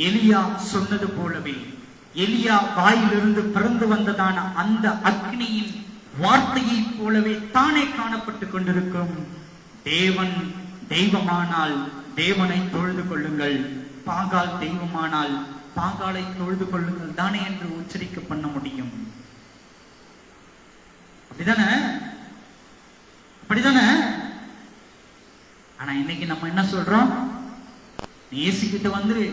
எலியா சொன்னது போலவே, எலியா வாயிலிருந்து பிறந்து வந்ததான அந்த அக்னியின் வார்த்தையை போலவே தானே காணப்பட்டுக் கொண்டிருக்கும். தேவன் தெய்வமானால் தேவனை தொழுது கொள்ளுங்கள், பாகால் தெய்வமானால் பாகாலை தொழுது கொள்ளுங்கள் தானே என்று உச்சரிக்க பண்ண முடியும். அப்படிதானே? அப்படிதானே? ஆனா இன்னைக்கு நம்ம என்ன சொல்றோம்? நீ இயேசுகிட்ட வந்துரு,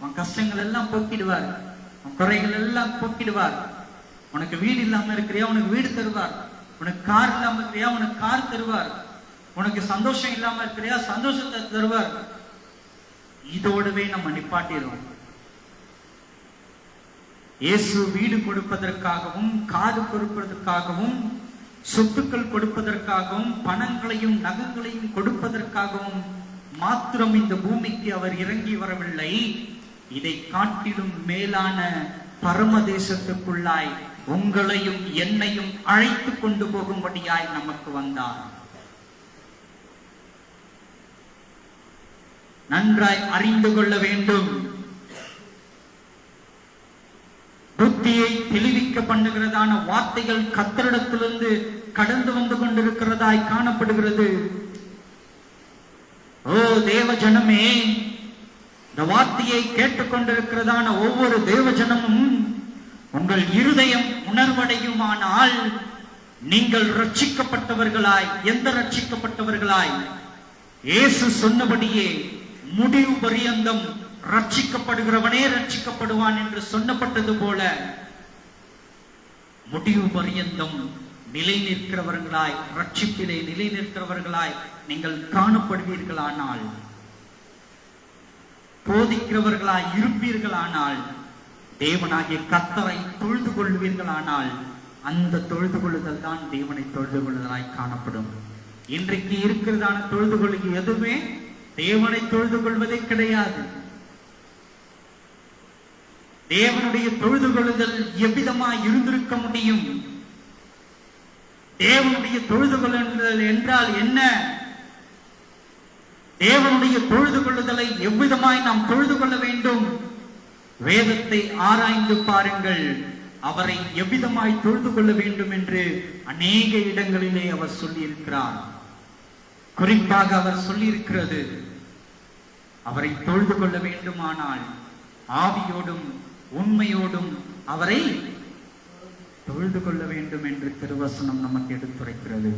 உன் கஷ்டங்கள் எல்லாம் போக்கிடுவார், உன் குறைகள் எல்லாம் போக்கிடுவார். உனக்கு வீடு இல்லாம இருக்கிறியா, உனக்கு வீடு தருவார். உனக்கு கார் இல்லாம இருக்கிறியா, உனக்கு கார் தருவார். உனக்கு சந்தோஷம் இல்லாம இருக்கிறியா, சந்தோஷத்தை தருவார். இதோடவே நம்ம நிப்பாட்டிடுறோம். இயேசு வீடு கொடுப்பதற்காகவும், காது கொடுப்பதற்காகவும், சொத்துக்கள் கொடுப்பதற்காகவும், பணங்களையும் நகங்களையும் கொடுப்பதற்காகவும் மாத்திரம் இந்த பூமிக்கு அவர் இறங்கி வரவில்லை. இதை காட்டிலும் மேலான பரமதேசத்துக்குள்ளாய் உங்களையும் என்னையும் அழைத்து கொண்டு போகும்படியாய் நமக்கு வந்தார். நன்றாய் அறிந்து கொள்ள வேண்டும். புத்தியை தெளிவிக்க பண்ணுகிறதான வார்த்தைகள் கர்த்தரிடத்திலிருந்து கடந்து வந்து கொண்டிருக்கிறதாய் காணப்படுகிறது. ஓ தேவ ஜனமே, இந்த வார்த்தையை கேட்டுக்கொண்டிருக்கிறதான ஒவ்வொரு தேவ ஜனமும் உங்கள் இருதயம் உணர்வடையுமானால் நீங்கள் ரட்சிக்கப்பட்டவர்களாய், எந்த ரட்சிக்கப்பட்டவர்களாய்? இயேசு சொன்னபடியே முடிவு பரியந்தம் ரட்சிக்கப்படுகிறவனே ரட்சிக்கப்படுவான் என்று சொல்லப்பட்டது போல முடிவு பரியந்தம் நிலை நிற்கிறவர்களாய், ரட்சிப்பிலே நிலை நிற்கிறவர்களாய் நீங்கள் காணப்படுவீர்களானால், போதிக்கிறவர்களாய் இருப்பீர்களானால், தேவனாகிய கர்த்தரை தொழுது கொள்வீர்களானால், அந்த தொழுது கொள்ளுதல் தான் தேவனை தொழுது கொள்ளுதலாய் காணப்படும். இன்றைக்கு இருக்கிறதான தொழுது கொள்ளுக்கு எதுவுமே தேவனை தொழுது கொள்வதே கிடையாது. தேவனுடைய தொழுது கொள்ளுதல் எவ்விதமாய் இருந்திருக்க முடியும்? தேவனுடைய தொழுது கொள்ளுதல் என்றால் என்ன? தேவனுடைய தொழுது கொள்ளுதலை எவ்விதமாய் நாம் தொழுது கொள்ள வேண்டும்? வேதத்தை ஆராய்ந்து பாருங்கள். அவரை எவ்விதமாய் தொழுது கொள்ள வேண்டும் என்று அநேக இடங்களிலே அவர் சொல்லியிருக்கிறார். குறிப்பாக அவர் சொல்லியிருக்கிறது, அவரை தொழுது கொள்ள வேண்டுமானால் ஆவியோடும் உண்மையோடும் அவரை தொழுது கொள்ள வேண்டும் என்று திருவசனம் நமக்கு எடுத்துரைக்கிறது.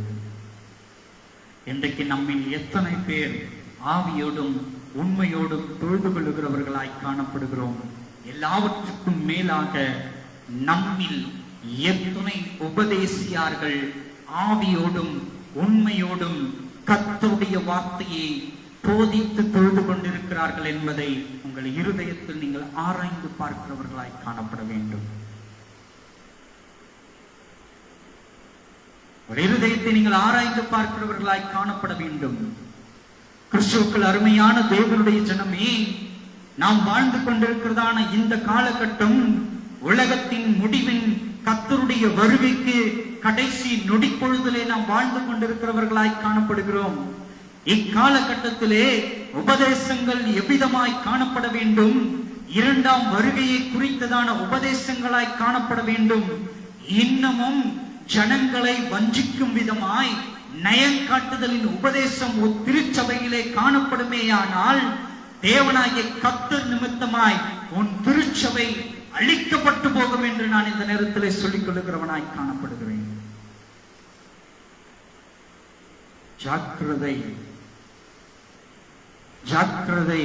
இன்றைக்கு நம்மில் எத்தனை பேர் ஆவியோடும் உண்மையோடும் தொழுது கொள்ளுகிறவர்களாய் காணப்படுகிறோம்? எல்லாவற்றுக்கும் மேலாக நம்மில் எத்தனை உபதேசியார்கள் ஆவியோடும் உண்மையோடும் கர்த்தருடைய வார்த்தையை போதித்து தொழுது கொண்டிருக்கிறார்கள் என்பதை உங்கள் இருதயத்தில் நீங்கள் ஆராய்ந்து பார்க்கிறவர்களாய் காணப்பட வேண்டும். இருதயத்தை நீங்கள் ஆராய்ந்து பார்க்கிறவர்களாய் காணப்பட வேண்டும். கிறிஸ்துவுக்குள் அருமையான தேவனுடைய ஜனமே, நாம் வாழ்ந்து கொண்டிருக்கிறதான இந்த காலகட்டம் உலகத்தின் முடிவின் கர்த்தருடைய வருகைக்கு கடைசி நொடி பொழுதிலே நாம் வாழ்ந்து கொண்டிருக்கிறவர்களாய் காணப்படுகிறோம். இக்காலகட்டத்திலே உபதேசங்கள் எவ்விதமாய் காணப்பட வேண்டும்? இரண்டாம் வருகையை குறித்ததான உபதேசங்களாய் காணப்பட வேண்டும். இன்னமும் ஜனங்களை வஞ்சிக்கும் விதமாய் நயங்காட்டுதலின் உபதேசம் ஒரு திருச்சபையிலே காணப்படுமேயானால், தேவனாகிய கர்த்தர் நிமித்தமாய் உன் திருச்சபை அழிக்கப்பட்டு போகும் என்று நான் இந்த நேரத்திலே சொல்லிக் கொள்ளுகிறவனாய் காணப்படுகிறேன். ஜாக்கிரதை, ஜாக்கிரதை.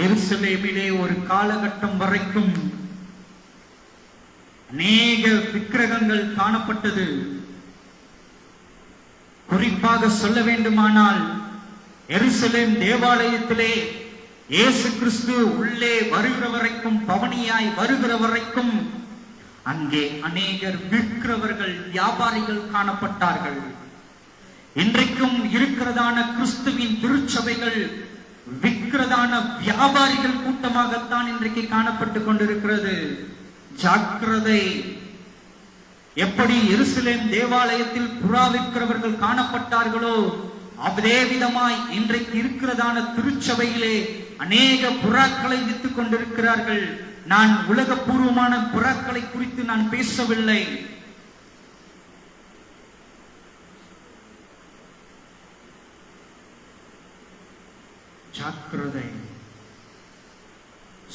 எருசலேமிலே ஒரு காலகட்டம் வரைக்கும் அநேக விக்கிரகங்கள் காணப்பட்டது. குறிப்பாக சொல்ல வேண்டுமானால், எருசலேம் தேவாலயத்திலே இயேசு கிறிஸ்து உள்ளே வருகிற வரைக்கும், பவனியாய் வருகிற வரைக்கும் அங்கே அநேகர் விற்கிறவர்கள், வியாபாரிகள் காணப்பட்டார்கள். இன்றைக்கும் இருக்கிறதான கிறிஸ்துவின் திருச்சபைகள் விற்கிறதான வியாபாரிகள் கூட்டமாகத்தான் இன்றைக்கு காணப்பட்டு கொண்டிருக்கிறது. ஜாக்கிரதை. எப்படி எருசலேம் தேவாலயத்தில் புறா விற்கிறவர்கள் காணப்பட்டார்களோ, அதே விதமாய் இன்றைக்கு இருக்கிறதான திருச்சபையிலே அநேக புறாக்களை வித்துக் கொண்டிருக்கிறார்கள். நான் உலகபூர்வமான புறாக்களை குறித்து நான் பேசவில்லை. ஜாக்கிரதை.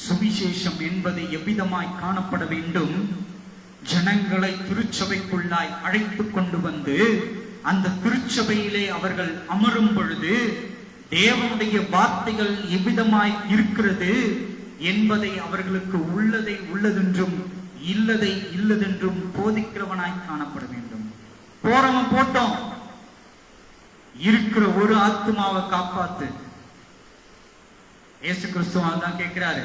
சுவிசேஷம் என்பது எவ்விதமாய் காணப்பட வேண்டும்? ஜனங்களை திருச்சபைக்குள்ளாய் அழைத்து கொண்டு வந்து அந்த திருச்சபையிலே அவர்கள் அமரும் பொழுது தேவனுடைய வார்த்தைகள் எவ்விதமாய் இருக்கிறது என்பதை அவர்களுக்கு உள்ளதை உள்ளதென்றும் இல்லதை இல்லதென்றும் போதிக்கிறவனாய் காணப்பட வேண்டும். போறவன் போட்டோம், இருக்கிற ஒரு ஆத்துமாவை காப்பாத்து. இயேசு கிறிஸ்துவால் தான் கேட்கிறாரு.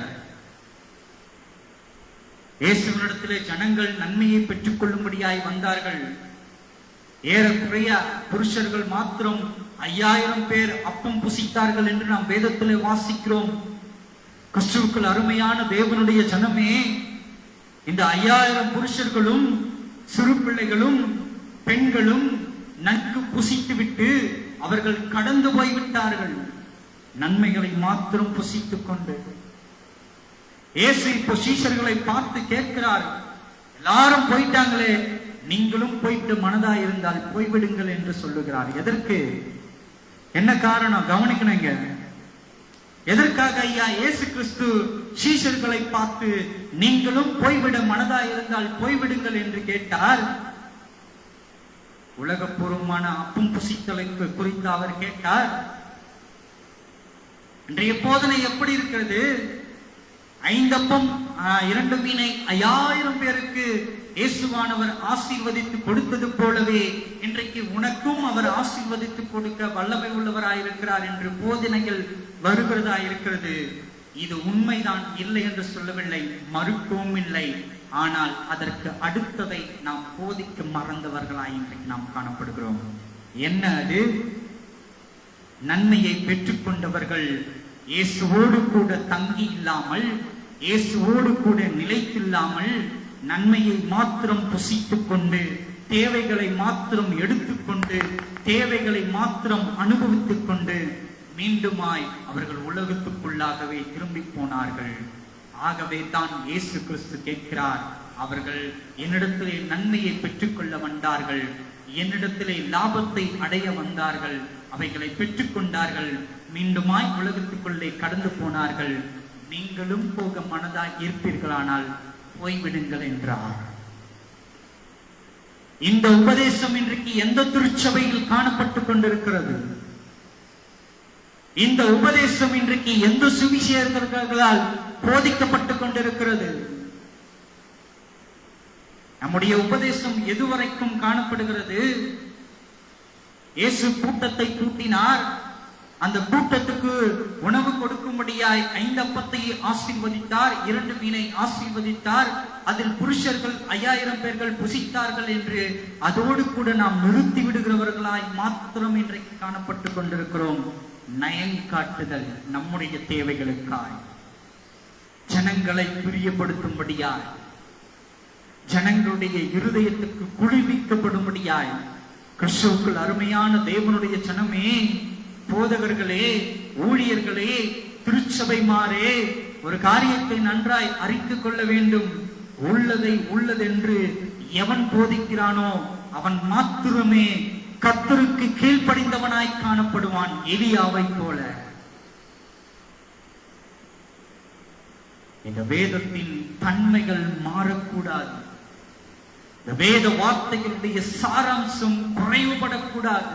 இயேசுவினிடத்திலே ஜனங்கள் நன்மையை பெற்றுக் கொள்ளும்படியாய் வந்தார்கள். ஏறக்குறைய புருஷர்கள் மாத்திரம் 5000 பேர் அப்பம் புசித்தார்கள் என்று நாம் வேதத்திலே வாசிக்கிறோம். கிறிஸ்துவுக்குள் அருமையான தேவனுடைய ஜனமே, இந்த 5000 புருஷர்களும் சிறு பிள்ளைகளும் பெண்களும் நன்கு புசித்துவிட்டு அவர்கள் கடந்து போய்விட்டார்கள். நன்மைகளை மாத்திரம் புசித்துக் கொண்டு இயேசு இப்போ சீஷர்களை பார்த்து கேட்கிறார், எல்லாரும் போயிட்டாங்களே, நீங்களும் போயிட்டு மனதா இருந்தால் போய்விடுங்கள் என்று சொல்லுகிறார். எதற்கு? என்ன காரணம்? கவனிக்கணுங்க. எதற்காக ஐயா இயேசு கிறிஸ்து சீஷர்களை பார்த்து நீங்களும் போய்விட மனதா இருந்தால் போய்விடுங்கள் என்று கேட்டார்? உலகப்பூர்வமான அப்பம் புசித்தலை குறித்து அவர் கேட்டார். இன்றைய போதனை எப்படி இருக்கிறது? 5 அப்பம் 2 மீனை 5000 பேருக்கு இயேசுவானவர் ஆசீர்வதித்து கொடுத்தது போலவே இன்றைக்கு உனக்கும் அவர் ஆசீர்வதித்து கொடுக்க வல்லமை உள்ளவராயிருக்கிறார் என்று போதனைகள் வருகிறதாயிருக்கிறது. இது உண்மைதான், இல்லை என்று சொல்லவில்லை, மறுக்கவும் இல்லை. ஆனால் அதற்கு அடுத்ததை நாம் போதிக்க மறந்தவர்களாய் இன்றைக்கு நாம் காணப்படுகிறோம். என்ன அது? நன்மையை பெற்றுக்கொண்டவர்கள் இயேசுவோடு கூட தங்கி இல்லாமல், இயேசுவோடு கூட நிலைத்தில்லாமல், நன்மையை மாத்திரம் புசித்துக் கொண்டு, தேவைகளை மாத்திரம் எடுத்துக்கொண்டு, தேவைகளை மாத்திரம் அனுபவித்துக் கொண்டு மீண்டுமாய் அவர்கள் உலகத்துக்குள்ளாகவே திரும்பி போனார்கள். ஆகவே தான் இயேசு கிறிஸ்து கேட்கிறார், அவர்கள் என்னிடத்திலே நன்மையை பெற்றுக்கொள்ள வந்தார்கள், என்னிடத்திலே லாபத்தை அடைய வந்தார்கள், அவைகளை பெற்றுக்கொண்டார்கள், மீண்டுமாய் உலகத்துக்குள்ளே கடந்து போனார்கள். நீங்களும் போக மனதாய் இருப்பீர்களானால் போய்விடுங்கள் என்றார். இந்த உபதேசம் இன்றைக்கு எந்த திருச்சபையில் காணப்பட்டுக் கொண்டிருக்கிறது? இந்த உபதேசம் இன்றைக்கு எந்த சுவிசேஷகர்களால் போதிக்கப்பட்டுக் கொண்டிருக்கிறது? நம்முடைய உபதேசம் எதுவரைக்கும் காணப்படுகிறது? இயேசு கூட்டத்தை கூட்டினார். அந்த கூட்டத்துக்கு உணவு கொடுக்கும்படியாய் 5 அப்பத்தை ஆசீர்வதித்தார், 2 மீனை ஆசீர்வதித்தார். அதில் புருஷர்கள் 5000 பேர்கள் புசித்தார்கள் என்று அதோடு கூட நாம் நிறுத்தி விடுகிறவர்களாய் மாத்திரம் இன்றைக்கு காணப்பட்டுக் கொண்டிருக்கிறோம். நயன் காட்டுதல் நம்முடைய தேவைகளுக்காய், ஜனங்களை பிரியப்படுத்தும்படியாய், ஜனங்களுடைய இருதயத்துக்கு குளிர்விக்கப்படும்படியாய், கிறிஸ்துவுக்குள் அருமையான தேவனுடைய ஜனமே, போதகர்களே, ஊழியர்களே, திருச்சபைமாரே, ஒரு காரியத்தை நன்றாய் அறிந்து கொள்ள வேண்டும். உள்ளதை உள்ளதென்று எவன் போதிக்கிறானோ அவன் மாத்திரமே கர்த்தருக்கு கீழ்ப்படிந்தவனாய் காணப்படுவான், எலியாவை போல. இந்த வேதத்தின் தன்மைகள் மாறக்கூடாது. இந்த வேத வார்த்தைகளுடைய சாராம்சம் குறைவுபடக்கூடாது.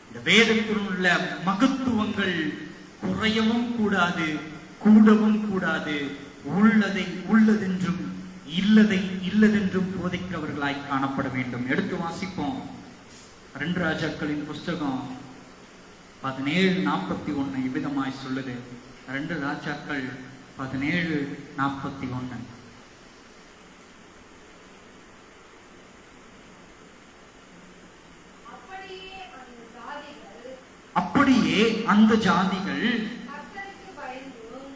இந்த வேதத்தில் உள்ள மகத்துவங்கள் குறையவும் கூடாது, கூடவும் கூடாது. உள்ளதை உள்ளதென்றும் இல்லதை இல்லதென்றும் போதிக்கிறவர்களாய் காணப்பட வேண்டும். எடுத்து வாசிப்போம். 2 ராஜாக்களின் புஸ்தகம் 17:41 இவ்விதமாய் சொல்லுது. 2 ராஜாக்கள் 17:41. அப்படியே அந்த ஜாதிகள்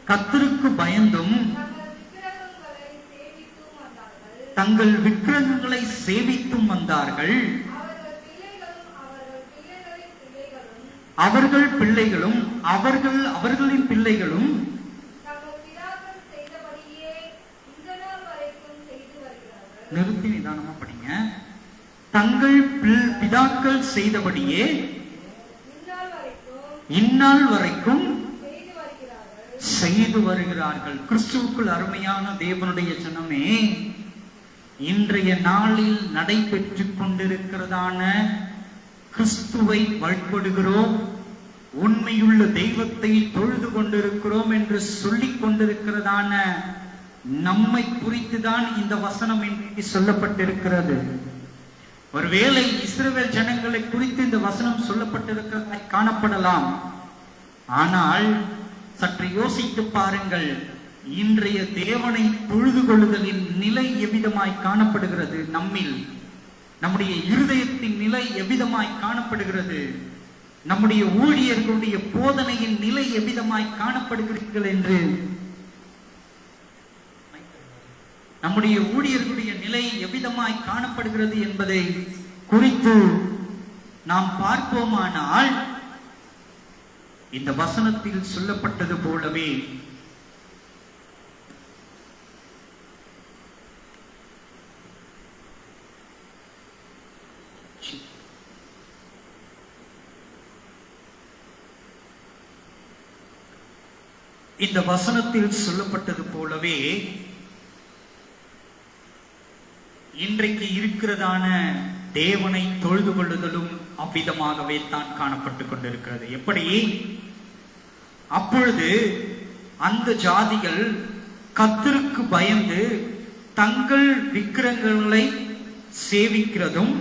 கர்த்தருக்கு பயந்தும் தங்கள் விக்கிரகங்களை சேவித்தும் வந்தார்கள். அவர்கள் பிள்ளைகளும் அவர்களின் பிள்ளைகளும் நிறுத்தி நிதானமா படிங்க. தங்கள் பிதாக்கள் செய்தபடியே இந்நாள் வரைக்கும் செய்து வருகிறார்கள். கிறிஸ்துவுக்குள் அருமையான தேவனுடைய ஜனமே, இன்றைய நாளில் நடைபெற்றுக் கொண்டிருக்கிறதான கிறிஸ்துவை வழிபடுகிறோம், உண்மையுள்ள தெய்வத்தை தொழுது கொண்டிருக்கிறோம் என்று சொல்லிக் கொண்டிருக்கிறதான நம்மை குறித்துதான் இந்த வசனம் இன்றைக்கு சொல்லப்பட்டிருக்கிறது. ஒருவேளை இஸ்ரவேல் ஜனங்களை குறித்து இந்த வசனம் சொல்லப்பட்டிருக்கிறதை காணப்படலாம். ஆனால் சற்று யோசித்து பாருங்கள், இன்றைய தேவனை தொழுது கொள்ளுதலின் நிலை எவ்விதமாய் காணப்படுகிறது? நம்மில் நம்முடைய இருதயத்தின் நிலை எவ்விதமாய் காணப்படுகிறது? நம்முடைய ஊழியர்களுடைய போதனையின் நிலை எவ்விதமாய் காணப்படுகிறீர்கள் என்று, நம்முடைய ஊழியர்களுடைய நிலை எவ்விதமாய் காணப்படுகிறது என்பதை குறித்து நாம் பார்ப்போமானால், இந்த வசனத்தில் சொல்லப்பட்டது போலவே இந்த வசனத்தில் சொல்லப்பட்டது போலவே இன்றைக்கு இருக்கிறதான தேவனை தொழுது கொள்ளுதலும் அவ்விதமாகவே தான் காணப்பட்டுக் கொண்டிருக்கிறது. எப்படி? அப்பொழுது அந்த ஜாதிகள் கர்த்தருக்கு பயந்து தங்கள் விக்கிரகங்களை சேவிக்கிறதும்,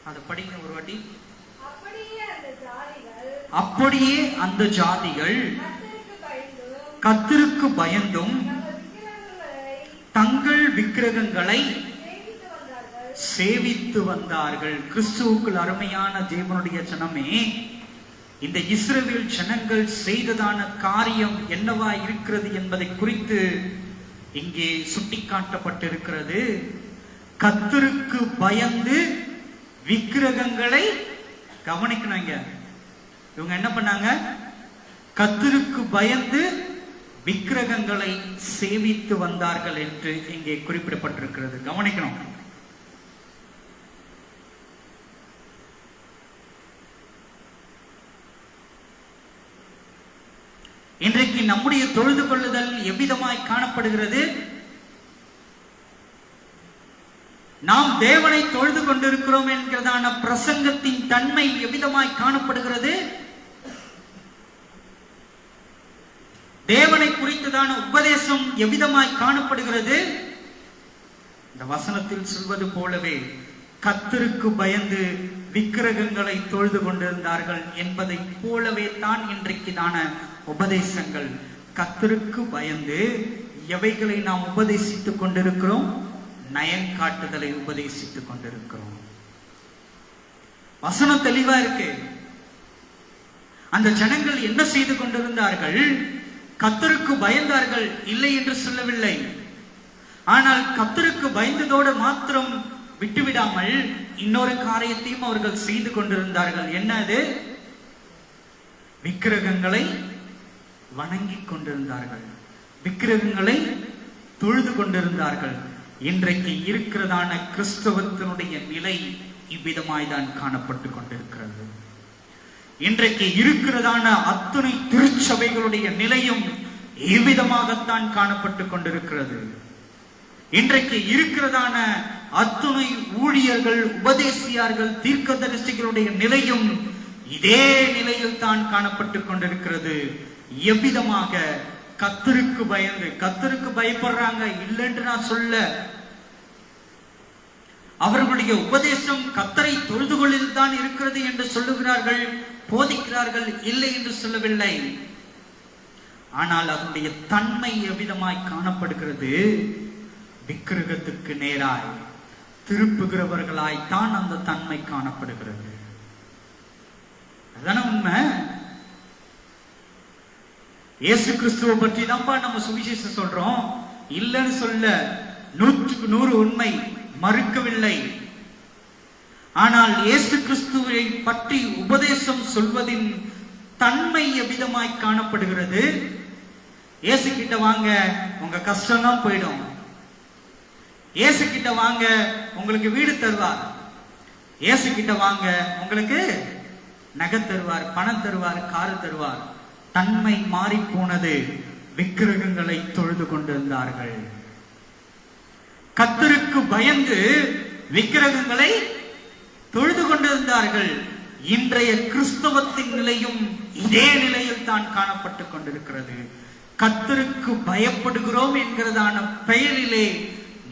அதை படிங்க ஒரு வாட்டி. அப்படியே அந்த ஜாதிகள் கர்த்தருக்கு பயந்தும் தங்கள் விக்கிரகங்களை சேவித்து வந்தார்கள். கிறிஸ்துவுக்குள் அருமையான தேவனுடைய ஜனமே, இந்த இஸ்ரவேல் ஜனங்கள் செய்ததான காரியம் என்னவா இருக்கிறது என்பதை குறித்து இங்கே சுட்டிக்காட்டப்பட்டிருக்கிறது. கர்த்தருக்கு பயந்து விக்கிரகங்களை கவனிக்கணுங்க. இவங்க என்ன பண்ணாங்க? கர்த்தருக்கு பயந்து விக்கிரகங்களை சேவித்து வந்தார்கள் என்று இங்கே குறிப்பிடப்பட்டிருக்கிறது. கவனிக்கணும். இன்றைக்கு நம்முடைய தொழுது கொள்ளுதல் எவ்விதமாய் காணப்படுகிறது? நாம் தேவனை தொழுது கொண்டிருக்கிறோம் என்கிறதான பிரசங்கத்தின் தன்மை எவ்விதமாய் காணப்படுகிறது? தேவனை குறித்ததான உபதேசம் எவ்விதமாய் காணப்படுகிறது? இந்த வசனத்தில் சொல்வது போலவே கர்த்தருக்கு பயந்து விக்கிரகங்களை தொழுது கொண்டிருந்தார்கள் என்பதை போலவே தான் இன்றைக்குதான உபதேசங்கள். கர்த்தருக்கு பயந்து எவைகளை நாம் உபதேசித்துக் கொண்டிருக்கிறோம்? நயங்காட்டுதலை உபதேசித்துக் கொண்டிருக்கிறோம். வசனம் தெளிவா இருக்கு. அந்த ஜனங்கள் என்ன செய்து கொண்டிருந்தார்கள்? கர்த்தருக்கு பயந்தார்கள், இல்லை என்று சொல்லவில்லை. ஆனால் கர்த்தருக்கு பயந்ததோடு மாத்திரம் விட்டுவிடாமல் இன்னொரு காரியத்தையும் அவர்கள் செய்து கொண்டிருந்தார்கள். என்னது? விக்கிரகங்களை வணங்கிக் கொண்டிருந்தார்கள், விக்கிரகங்களை தொழுது கொண்டிருந்தார்கள். இன்றைக்கு இருக்கிறதான கிறிஸ்தவத்தினுடைய நிலை இவ்விதமாய்தான் காணப்பட்டு கொண்டிருக்கிறது. இன்றைக்கு இருக்கிறதான அத்துணை திருச்சபைகளுடைய நிலையும் இவ்விதமாகத்தான் காணப்பட்டு கொண்டிருக்கிறது. இன்றைக்கு இருக்கிறதான அத்துணை ஊழியர்கள், உபதேசியார்கள், தீர்க்கதரிசிகளுடைய நிலையும் இதே நிலையில் தான் காணப்பட்டு கொண்டிருக்கிறது. எவ்விதமாக? கர்த்தருக்கு பயந்து. கர்த்தருக்கு பயப்படுறாங்க இல்லைன்னு நான் சொல்ல. அவர்களுடைய உபதேசம் கர்த்தரை தொழுது கொள்ளில் தான் இருக்கிறது என்று சொல்லுகிறார்கள், போதிக்கிறார்கள், இல்லை என்று சொல்லவில்லை. ஆனால் அதனுடைய தன்மை எவ்விதமாய் காணப்படுகிறது? விக்கிரகத்துக்கு நேராய் திருப்புகிறவர்களாய் தான் அந்த தன்மை காணப்படுகிறது. அதான உண்மை. இயேசு கிறிஸ்துவை பற்றி தான்ப்பா நம்ம சுவிசேஷம் சொல்றோம், இல்லைன்னு சொல்ல. 100% உண்மை, மறுக்கவில்லை. ஆனால் இயேசு கிறிஸ்துவை பற்றி உபதேசம் சொல்வதின் தன்மை எவ்விதமாய் காணப்படுகிறது? இயேசு கிட்ட வாங்க, உங்க கஷ்டம் தான் போயிடும். இயேசு கிட்ட வாங்க, உங்களுக்கு வீடு தருவார். இயேசு கிட்ட வாங்க, உங்களுக்கு நகை தருவார், பணம் தருவார், காரு தருவார். தன்மை மாறி போனது. விக்கிரகங்களை தொழுது கொண்டிருந்தார்கள். கர்த்தருக்கு பயந்து விக்கிரகங்களை தொழுது கொண்டிருந்தார்கள். இன்றைய கிறிஸ்தவத்தின் நிலையும் இதே நிலையில் தான் காணப்பட்டு கொண்டிருக்கிறது. கர்த்தருக்கு பயப்படுகிறோம் என்கிறதான பெயரிலே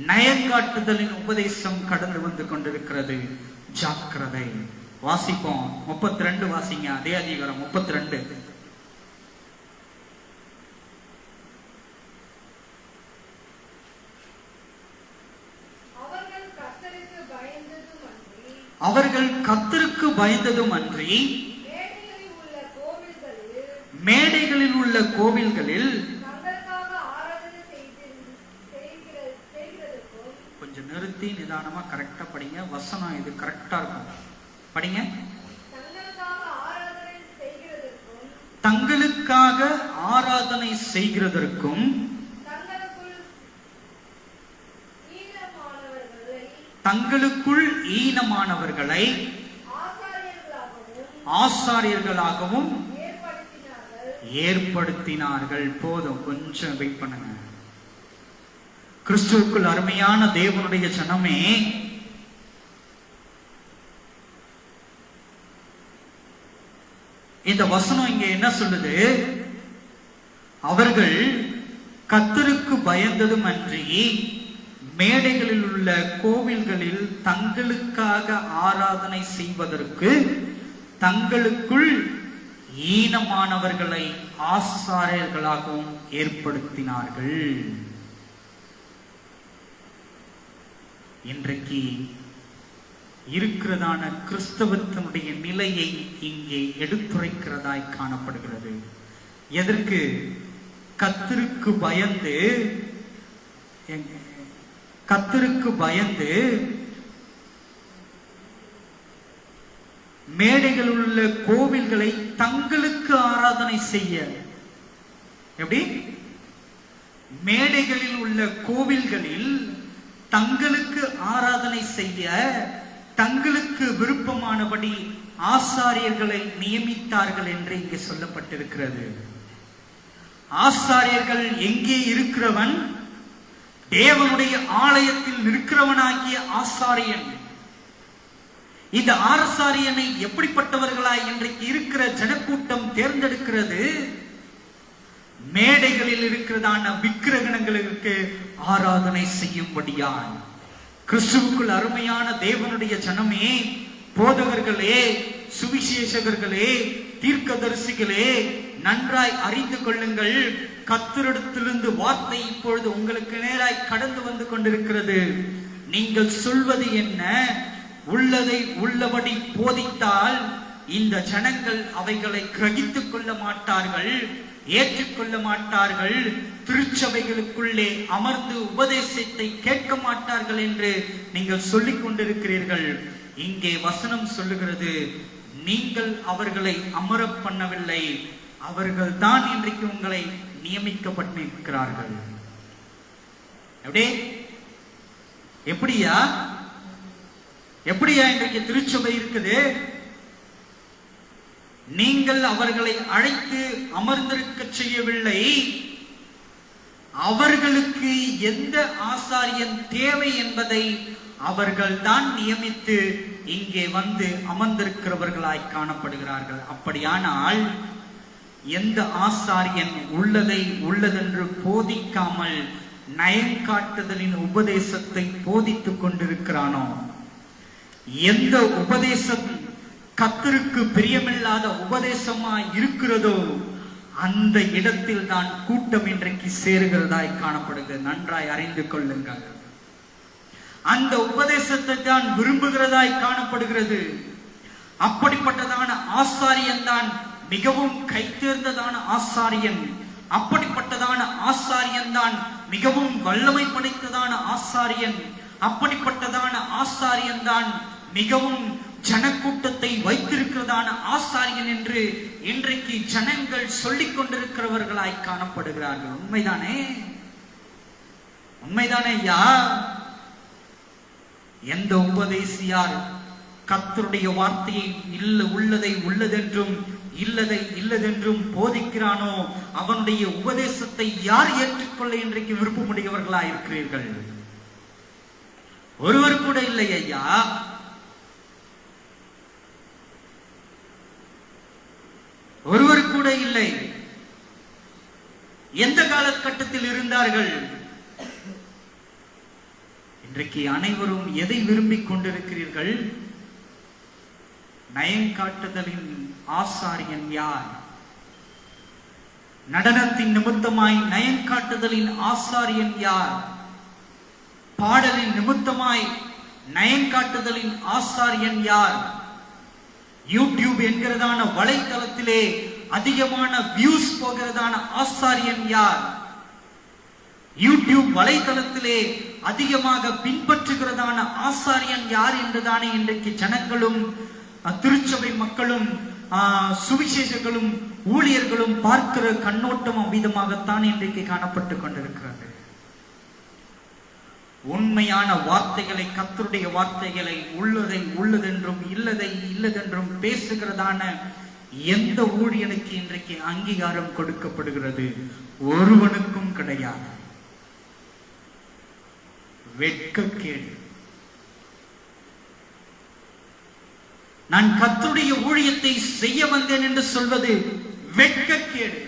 நயங்காட்டுதலின் உபதேசம் கடந்து வந்து கொண்டிருக்கிறது. ஜாக்கிரதை. வாசிப்போம். 32 வாசிங்க. அதே அதிகாரம் 32. அவர்கள் கர்த்தருக்கு பயந்ததும் அன்றி மேடைகளில் உள்ள கோவில்களில் கொஞ்சம் நிறுத்தி நிதானமா கரெக்டா படிங்க. வசனம் இது கரெக்டா இருக்கும். படிங்க. தங்களுக்காக ஆராதனை செய்கிறதற்கும் தங்களுக்குள் ஈனமானவர்களை ஆசாரியர்களாகவும் ஏற்படுத்தினார்கள். போதும், கொஞ்சம் வெயிட் பண்ணுங்க. கிறிஸ்துவுக்குள் அருமையான தேவனுடைய ஜனமே, இந்த வசனம் இங்க என்ன சொல்லுது? அவர்கள் கர்த்தருக்கு பயந்ததும் அன்றி மேடைகளில் உள்ள கோவில்களில் தங்களுக்காக ஆராதனை செய்வதற்கு தங்களுக்குள் ஈனமானவர்களை ஆசாரியர்களாகவும் ஏற்படுத்தினார்கள். இன்றைக்கு இருக்கிறதான கிறிஸ்தவத்தினுடைய நிலையை இங்கே எடுத்துரைக்கிறதாய் காணப்படுகிறது. எதற்கு? கர்த்தருக்கு பயந்து மேடைகள் உள்ள கோவில்களை தங்களுக்கு ஆராதனை செய்ய. எப்படி? மேடைகளில் உள்ள கோவில்களில் தங்களுக்கு ஆராதனை செய்ய தங்களுக்கு விருப்பமானபடி ஆசாரியர்களை நியமித்தார்கள் என்று இங்கே சொல்லப்பட்டிருக்கிறது. ஆசாரியர்கள் எங்கே இருக்கிறவன்? தேவனுடைய ஆலயத்தில் நிற்கிறவனாகிய ஆசாரியன். இந்த ஆசாரியனை எப்படிப்பட்டவர்களாய் இன்றைக்கு இருக்கிற ஜனக்கூட்டம் தேர்ந்தெடுக்கிறது? மேடைகளில் இருக்கிறதான விக்கிரகங்களுக்கு ஆராதனை செய்யும்படியாய். கிறிஸ்துவுக்குள் அருமையான தேவனுடைய ஜனமே, போதகர்களே, சுவிசேஷகர்களே, தீர்க்கதரிசிகளே, நன்றாய் அறிந்து கொள்ளுங்கள். கர்த்தரிடத்திலிருந்து வார்த்தை இப்பொழுது உங்களுக்கு நேராய் கடந்து வந்து கொண்டிருக்கிறது. நீங்கள் சொல்வது என்ன? உள்ளதை உள்ளபடி போதித்தால் இந்த ஜனங்கள் அவைகளை கிரகித்துக் கொள்ள மாட்டார்கள், ஏற்றுக்கொள்ள மாட்டார்கள், திருச்சபைகளுக்குள்ளே அமர்ந்து உபதேசத்தை கேட்க மாட்டார்கள் என்று நீங்கள் சொல்லிக் கொண்டிருக்கிறீர்கள். இங்கே வசனம் சொல்லுகிறது, நீங்கள் அவர்களை அமர பண்ணவில்லை, அவர்கள் தான் இன்றைக்கு உங்களை நியமிக்கப்பட்டிருக்கிறார்கள். எப்படியா இன்றைக்கு திருச்சபை இருக்குது? நீங்கள் அவர்களை அழைத்து அமர்ந்திருக்க செய்யவில்லை, அவர்களுக்கு எந்த ஆசாரியன் தேவை என்பதை அவர்கள் தான் நியமித்து இங்கே வந்து அமர்ந்திருக்கிறவர்களாய் காணப்படுகிறார்கள். அப்படியானால் எந்த ஆசாரியன் உள்ளதை உள்ளதென்று போதிக்காமல் நயங்காட்டுதலின் உபதேசத்தை போதித்துக் கொண்டிருக்கிறானோ, எந்த உபதேசம் கர்த்தருக்கு பிரியமில்லாத உபதேசமாய் இருக்கிறதோ அந்த இடத்தில் தான் கூட்டம் இன்றைக்கு சேருகிறதாய் காணப்படுகிறது. நன்றாய் அறிந்து கொள்ளுங்கள். அந்த உபதேசத்தை தான் விரும்புகிறதாய் காணப்படுகிறது. அப்படிப்பட்டதான ஆசாரியன் தான் மிகவும் கைத்தேர்ந்ததான ஆசாரியன். அப்படிப்பட்டதான ஆசாரியன் தான் மிகவும் வல்லமை படைத்ததான ஆசாரியன். அப்படிப்பட்டதான ஆசாரியன் தான் மிகவும் ஜனக்கூட்டத்தை வைத்திருக்கிறதான ஆசாரியன் என்று இன்றைக்கு ஜனங்கள் சொல்லிக் கொண்டிருக்கிறவர்களாய் காணப்படுகிறார்கள். உண்மைதானே? உண்மைதானே ஐயா? எந்த உபதேசியார் கர்த்தருடைய வார்த்தையை உள்ளதை உள்ளதென்றும் இல்லதை இல்லதென்றும் போதிக்கிறானோ அவனுடைய உபதேசத்தை யார் ஏற்றுக்கொள்ள இன்றைக்கு விருப்பமுடையவர்களாய் இருக்கிறீர்கள்? ஒருவர் கூட இல்லை ஐயா. ஒருவர் கூட இல்லை. எந்த காலகட்டத்தில் இருந்தார்கள்? இன்றைக்கு அனைவரும் எதை விரும்பிக் கொண்டிருக்கிறீர்கள்? நயங்காட்டுதலின் ஆசாரியன் யார்? நடனத்தின் நிமித்தமாய் நயங்காட்டுதலின் ஆசாரியன் யார்? பாடலின் நிமித்தமாய் நயங்காட்டுதலின் ஆசாரியன் யார்? யூடியூப் என்கிறதான வலைத்தளத்திலே அதிகமான வியூஸ் போகிறதான ஆசாரியன் யார்? யூடியூப் வலைத்தளத்திலே அதிகமாக பின்பற்றுகிறதான ஆசாரியன் யார் என்றுதானே இன்றைக்கு ஜனங்களும் திருச்சபை மக்களும் சுவிசேஷங்களும் ஊழியர்களும் பார்க்கிற கண்ணோட்டம் அவ்விதமாகத்தான் இன்றைக்கு காணப்பட்டு கொண்டிருக்கிறது. உண்மையான வார்த்தைகளை, கர்த்தருடைய வார்த்தைகளை உள்ளதை உள்ளதென்றும் இல்லதை இல்லதென்றும் பேசுகிறதான எந்த ஊழியனுக்கு இன்றைக்கு அங்கீகாரம் கொடுக்கப்படுகிறது? ஒருவனுக்கும் கிடையாது. வெட்கக்கேடு. நான் கர்த்தருடைய ஊழியத்தை செய்ய வந்தேன் என்று சொல்வது வெட்கக்கேடு.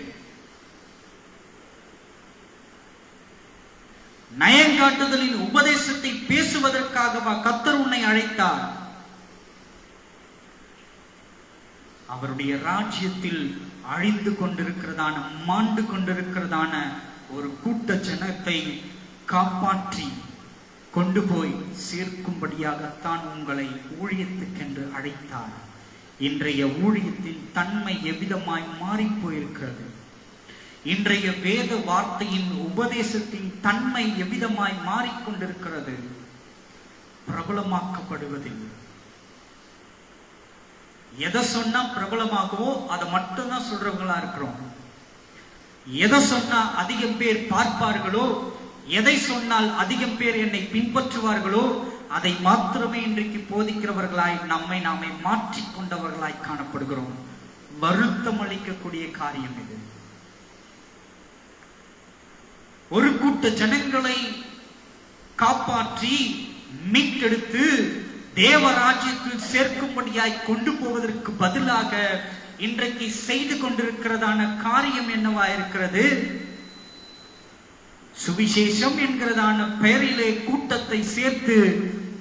நயங்காட்டுதலின் உபதேசத்தை பேசுவதற்காகவா கர்த்தர் உன்னை அழைத்தார்? அவருடைய ராஜ்யத்தில் அழிந்து கொண்டிருக்கிறதான, மாண்டு கொண்டிருக்கிறதான ஒரு கூட்ட ஜனத்தை காப்பாற்றி கொண்டு போய் சேர்க்கும்படியாகத்தான் உங்களை ஊழியத்துக்கென்று அழைத்தார். இன்றைய ஊழியத்தின் தன்மை எவ்விதமாய் மாறி போயிருக்கிறது? இன்றைய வேத வார்த்தையின் உபதேசத்தின் தன்மை எவ்விதமாய் மாறிக்கொண்டிருக்கிறது? பிரபலமாக்கப்படுவதில்லை. எதை சொன்னா பிரபலமாகவோ அதை மட்டும்தான் சொல்றவங்களா இருக்கிறோம். எதை சொன்னா அதிகம் பேர் பார்ப்பார்களோ, எதை சொன்னால் அதிகம் பேர் என்னை பின்பற்றுவார்களோ அதை மாத்திரமே இன்றைக்கு போதிக்கிறவர்களாய் நாமே மாற்றிக்கொண்டவர்களாய் காணப்படுகிறோம். வருத்தம் அளிக்கக்கூடிய காரியம் இது. ஒரு கூட்ட ஜனங்களை காப்பாற்றி மீட்டெடுத்து தேவராஜ்யத்தில் சேர்க்கும்படியாய் கொண்டு போவதற்கு பதிலாக இன்றைக்கு செய்து கொண்டிருக்கிறதான காரியம் என்னவா இருக்கிறது? சுவிசேஷம் என்கிறதான பெயரிலே கூட்டத்தை சேர்த்து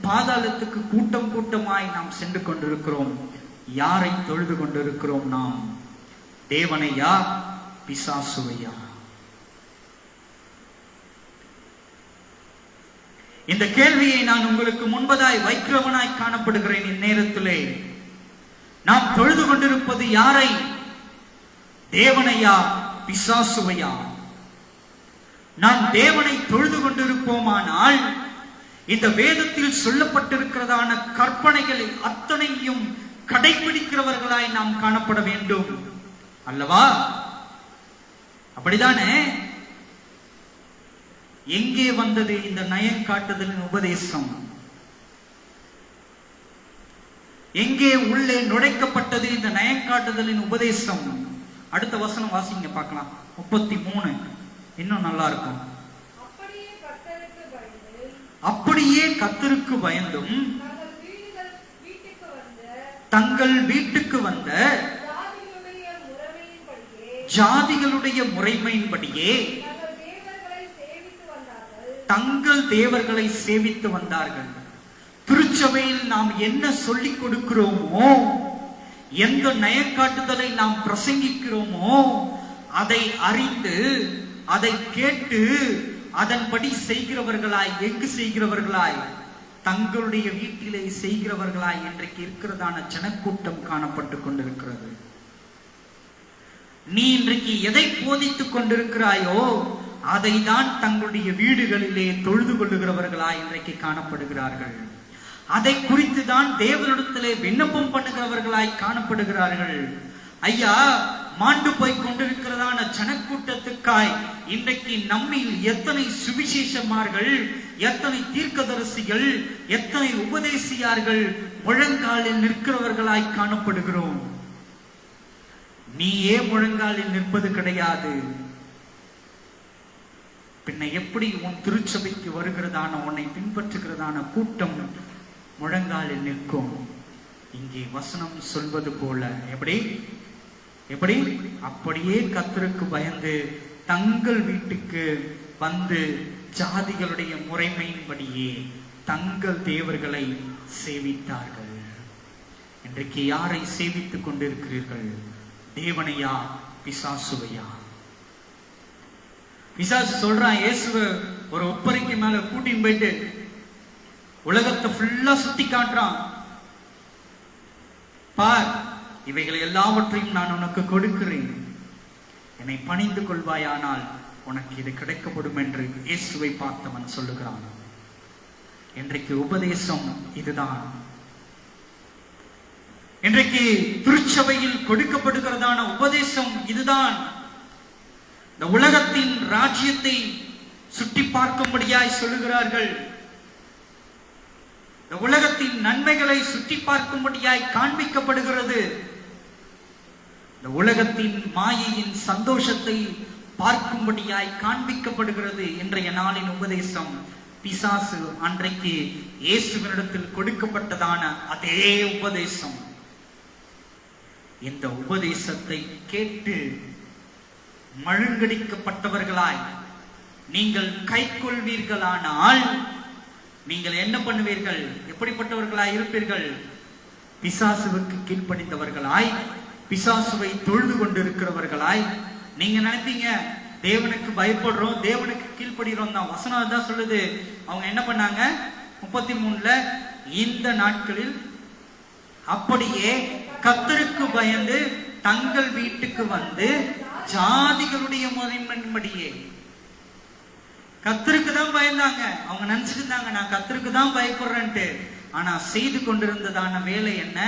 பாதாளத்துக்கு கூட்டம் கூட்டமாய் நாம் சென்று கொண்டிருக்கிறோம். யாரை தொழுது கொண்டிருக்கிறோம் நாம்? தேவனையா, பிசாசுவையா? இந்த கேள்வியை நான் உங்களுக்கு முன்பதாய் வைக்கிறவனாய் காணப்படுகிறேன். இந்நேரத்திலே நாம் தொழுது கொண்டிருப்பது யாரை? தேவனையா, பிசாசுவையா? நாம் தேவனை தொழுது கொண்டிருப்போமானால் இந்த வேதத்தில் சொல்லப்பட்டிருக்கிறதான கற்பனைகளை அத்தனையும் கடைபிடிக்கிறவர்களாய் நாம் காணப்பட வேண்டும் அல்லவா? அப்படிதானே? எங்கே வந்தது இந்த நயங்காட்டுதலின் உபதேசம்? எங்கே உள்ளே நுழைக்கப்பட்டது இந்த நயங்காட்டுதலின் உபதேசம்? அடுத்த வசனம் வாசிங்க பார்க்கலாம். 33 இன்னும் நல்லா இருக்கும். அப்படியே கர்த்தருக்கு பயந்தும் தங்கள் வீட்டுக்கு வந்த ஜாதிகளுடைய முறைமையின்படியே தங்கள் தேவர்களை சேவித்து வந்தார்கள். திருச்சபையில் நாம் என்ன சொல்லிக் கொடுக்கிறோமோ, எந்த நயக்காட்டுதலை நாம் பிரசங்கிக்கிறோமோ அதை அறிந்து, அதை கேட்டு அதன்படி செய்கிறவர்களாய், எங்கு செய்கிறவர்களாய்? தங்களுடைய வீட்டிலே செய்கிறவர்களாய் இன்றைக்கு இருக்கிறதான ஜனக்கூட்டம் காணப்பட்டு கொண்டிருக்கிறது. நீ இன்றைக்கு எதை போதித்துக் கொண்டிருக்கிறாயோ அதை தான் தங்களுடைய வீடுகளிலே தொழுது கொள்ளுகிறவர்களாய் இன்றைக்கு காணப்படுகிறார்கள். அதை குறித்து தான் தேவனிடத்திலே விண்ணப்பம் பண்ணுகிறவர்களாய் காணப்படுகிறார்கள். ஐயா, மாண்டு போய் கொண்டிருக்கிறதான ஜனக்கூட்டத்துக்காய் இன்றைக்கு நம்மில் எத்தனை சுவிசேஷமார்கள், எத்தனை தீர்க்கதரிசிகள், எத்தனை உபதேசியார்கள் முழங்காலில் நிற்கிறவர்களாய் காணப்படுகிறோம். நீயே முழங்காலில் நிற்பது கிடையாது. பின்ன எப்படி உன் திருச்சபைக்கு வருகிறதான, உன்னை பின்பற்றுகிறதான கூட்டம் முழங்காலில் நிற்கும்? இங்கே வசனம் சொல்வது போல எப்படி? அப்படியே கர்த்தருக்கு பயந்து தங்கள் வீட்டுக்கு வந்து ஜாதிகளுடைய முறைமையின்படியே தங்கள் தேவர்களை சேவித்தார்கள். இன்றைக்கு யாரை சேவித்துக் கொண்டிருக்கிறீர்கள்? தேவனையா, பிசாசுவையா? பிசாசு சொல்றான், இயேசுவ ஒரு ஒப்பரைக்கு மேல கூட்டின்னு போயிட்டு உலகத்தை ஃபுல்லா சுத்தி காட்டுறான். பார், இவைகளை எல்லாவற்றையும் நான் உனக்கு கொடுக்கிறேன், என்னை பணிந்து கொள்வாயானால் உனக்கு இது கிடைக்கப்படும் என்று இயேசுவை பார்த்தவன் சொல்லுகிறான். இன்றைக்கு உபதேசம் இதுதான். இன்றைக்கு திருச்சபையில் கொடுக்கப்படுகிறதான உபதேசம் இதுதான். இந்த உலகத்தின் ராஜ்யத்தை சுட்டி பார்க்கும்படியாய் சொல்லுகிறார்கள். இந்த உலகத்தின் நன்மைகளை சுட்டி பார்க்கும்படியாய் காண்பிக்கப்படுகிறது. இந்த உலகத்தின் மாயையின் சந்தோஷத்தை பார்க்கும்படியாய் காண்பிக்கப்படுகிறது. இன்றைய நாளின் உபதேசம் பிசாசு அன்றைக்கு இயேசுவினிடத்தில் கொடுக்கப்பட்டதான அதே உபதேசம் இந்த உபதேசத்தை கேட்டு மழுங்கடிக்கப்பட்டவர்களாய் நீங்கள் கைக்கொள்வீர்களானால் நீங்கள் என்ன பண்ணுவீர்கள்? எப்படிப்பட்டவர்களாய் இருப்பீர்கள்? பிசாசுவுக்கு கீழ்ப்படிந்தவர்களாய், பிசாசுவை தொழுது கொண்டிருக்கிறவர்களாய். நீங்க நினைப்பீங்க தேவனுக்கு பயப்படுறோம், தேவனுக்கு கீழ்ப்படுகிறோம் தான். வசனம் தான் சொல்லுது. அவங்க என்ன பண்ணாங்க? 33ல இந்த நாட்களில் அப்படியே கர்த்தருக்கு பயந்து தங்கள் வீட்டுக்கு வந்து ஜாதிகளுடைய முறைமையின்படியே. கர்த்தருக்கு தான் பயந்தாங்க. அவங்க நினைச்சிட்டு இருந்தாங்க நான் கர்த்தருக்கு தான் பயப்படுறேன்ட்டு. ஆனா செய்து கொண்டிருந்ததான வேலை என்ன?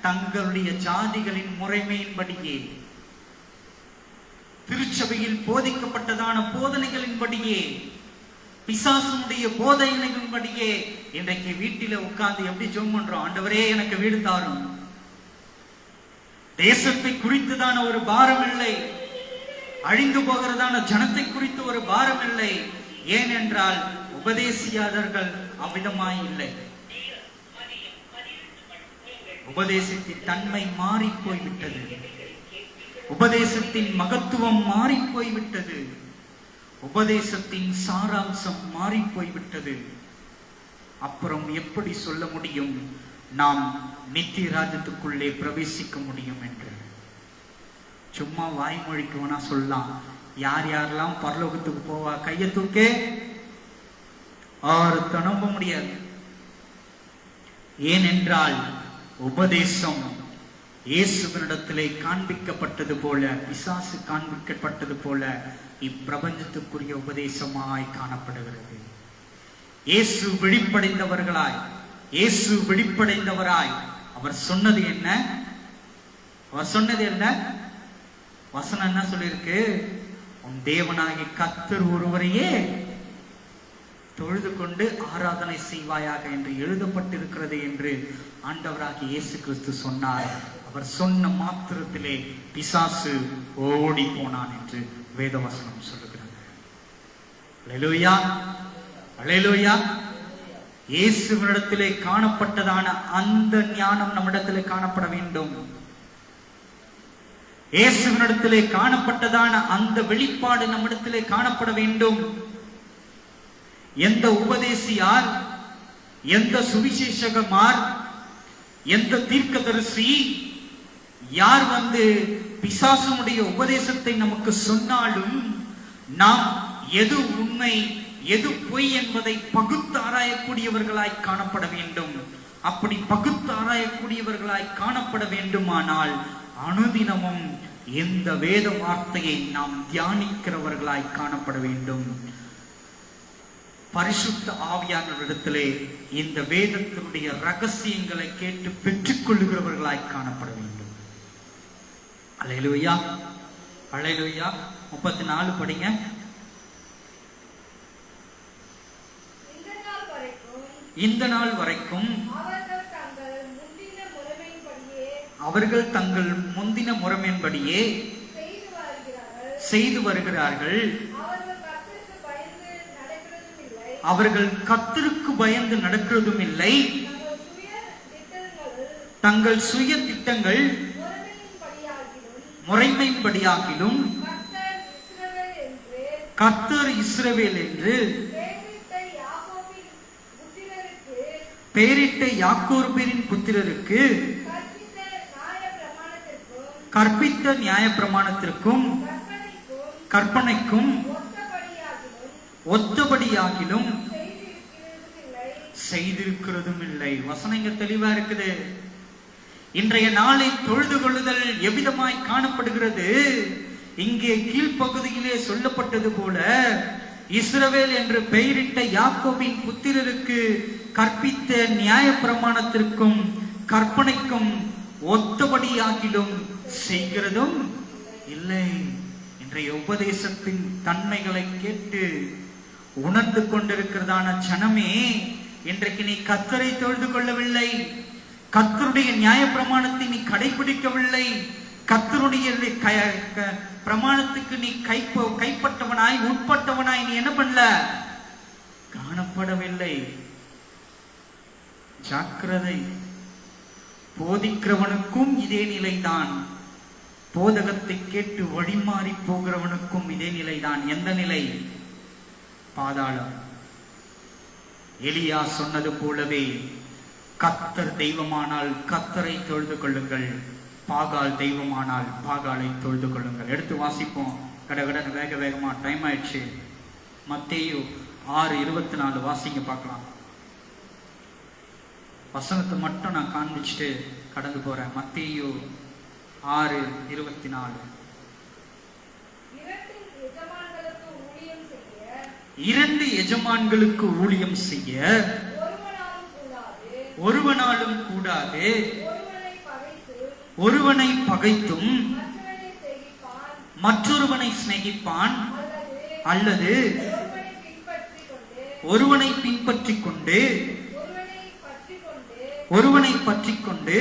தங்களுடைய ஜாதிகளின் முறைமையின்படியே, திருச்சபையில் போதிக்கப்பட்டதான போதனைகளின்படியே, பிசாசுடைய போதனைகளின்படியே இன்றைக்கு வீட்டில உட்கார்ந்து எப்படி ஜெபம் பண்றோம்? ஆண்டவரே எனக்கு வீடு தாரும். தேசத்தை குறித்துதான ஒரு பாரம் இல்லை, அழிந்து போகிறதான ஜனத்தை குறித்து ஒரு பாரம் இல்லை. ஏனென்றால் உபதேசியாளர்கள் அவ்விதமாய் இல்லை. உபதேசத்தின் தன்மை மாறி போய்விட்டது. உபதேசத்தின் மகத்துவம் மாறி போய்விட்டது. உபதேசத்தின் சாராம்சம் மாறி போய்விட்டது. அப்புறம் எப்படி சொல்ல முடியும் நாம் நித்திய ராஜ்யத்துக்குள்ளே பிரவேசிக்க முடியும் என்று? சும்மா வாய்மொழிக்கு வேணா சொல்லலாம். யார் யாரெல்லாம் பரலோகத்துக்கு போவா கையை தூக்கே, ஆறு நம்ப முடியாது. ஏனென்றால் உபதேசம் இயேசுவினிடத்திலே காண்பிக்கப்பட்டது போல, பிசாசு காண்பிக்கப்பட்டது போல இப்பிரபஞ்சத்துக்குரிய உபதேசமாய் காணப்படுகிறது. இயேசு வெளிப்படைந்தவர்களாய், இயேசு வெளிப்படைந்தவராய் அவர் சொன்னது என்ன? அவர் சொன்னது என்ன? வசனம் என்ன சொல்லிருக்கு? உன் தேவனாகிய கர்த்தர் ஒருவரையே தொழுது கொண்டு ஆராதனை செய்வாயாக என்று எழுதப்பட்டிருக்கிறது என்று ஆண்டவராகிய இயேசு கிறிஸ்து சொன்னார். அவர் சொன்ன மாத்திரத்திலே பிசாசு ஓடி போனான் என்று வேதவசனம் சொல்லுகிறது. அல்லேலூயா, அல்லேலூயா. இயேசுவினிடத்திலே காணப்பட்டதான அந்த ஞானம் நம்மிடத்திலே காணப்பட வேண்டும். இயேசுவினிடத்திலே காணப்பட்டதான அந்த வெளிப்பாடு நம்மிடத்திலே காணப்பட வேண்டும். எந்த உபதேசியார், எந்த சுவிசேஷகமார், எந்த தீர்க்கதரிசி, யார் வந்து பிசாசுடைய உபதேசத்தை நமக்கு சொன்னாலும் நாம் எது உண்மை எது பொய் என்பதை பகுத்து ஆராயக்கூடியவர்களாய் காணப்பட வேண்டும். அப்படி பகுத்து ஆராயக்கூடியவர்களாய் காணப்பட வேண்டுமானால் அனுதினமும் இந்த வேத வார்த்தையை நாம் தியானிக்கிறவர்களாய் காணப்பட வேண்டும். பரிசுத்த ஆவியானவரிடத்திலே இந்த வேதத்தினுடைய ரகசியங்களை கேட்டு பெற்றுக் கொள்ளுகிறவர்களாய் காணப்பட வேண்டும். அல்லேலூயா, அல்லேலூயா. 34 படிங்க. இந்த நாள் வரைக்கும் அவர்கள் தங்கள் முந்தின முறைமையின்படியே செய்து வருகிறார்கள். அவர்கள் கர்த்தருக்கு பயந்து நடக்கிறதும் இல்லை. தங்கள் சுய திட்டங்கள் முறைமையின்படியாகிலும் கர்த்தர் இஸ்ரவேல் என்று பெயரிட்ட யாக்கோபின் புத்திரருக்கு கற்பித்த நியாய பிரமாணத்திற்கும் கற்பனைக்கும் ஒத்தபடியாகிலும் செய்திருக்கிறதும் இல்லை. வசனம் இங்க தெளிவா இருக்குது. இன்றைய நாளை தொழுது கொள்ளுதல் எவ்விதமாய் காணப்படுகிறது? இங்கே கீழ்ப்பகுதியிலே சொல்லப்பட்டது போல இஸ்ரவேல் என்று பெயரிட்ட யாக்கோபின் புத்திரருக்கு கற்பித்த நியாய பிரமாணத்திற்கும் கற்பனைக்கும் ஒத்தபடியாகிலும் செய்கிறதும் இல்லை. இன்றைய உபதேசத்தின் தன்மைகளை கேட்டு உணர்ந்து கொண்டிருக்கிறதான ஜனமே, இன்றைக்கு நீ கர்த்தரை தொழுது கொள்ளவில்லை, கர்த்தருடைய நியாய பிரமாணத்தை நீ கடைபிடிக்கவில்லை, கர்த்தருடைய பிரமாணத்துக்கு நீ கைப்பட்டவனாய் உட்பட்டவனாய் நீ என்ன பண்ணல? காணப்படவில்லை. ஜாக்கிரதை. போதிக்கிறவனுக்கும் இதே நிலைதான். போதகத்தை கேட்டு வழிமாறி போகிறவனுக்கும் இதே நிலைதான். எந்த நிலை? பாதாளம். எலியா சொன்னது போலவே, கர்த்தர் தெய்வமானால் கர்த்தரை தொழுது கொள்ளுங்கள், பாகால் தெய்வமானால் பாகாலை தொழுது கொள்ளுங்கள். எடுத்து வாசிப்போம் கடகடன்னு, வேக வேகமா, டைம் ஆயிடுச்சு. மத்தேயு 6:24 வாசிங்க பார்க்கலாம். வசனத்தை மட்டும் நான் காண்பிச்சுட்டு கடந்து போறேன். மத்தேயு 6:24. இரண்டு எஜமான்களுக்கு ஊழியம் செய்ய ஒருவனாலும் கூடாது. ஒருவனை பகைத்தும் மற்றொருவனை சிநேகிப்பான், அல்லது ஒருவனை பின்பற்றிக் கொண்டு ஒருவனை பற்றி கொண்டு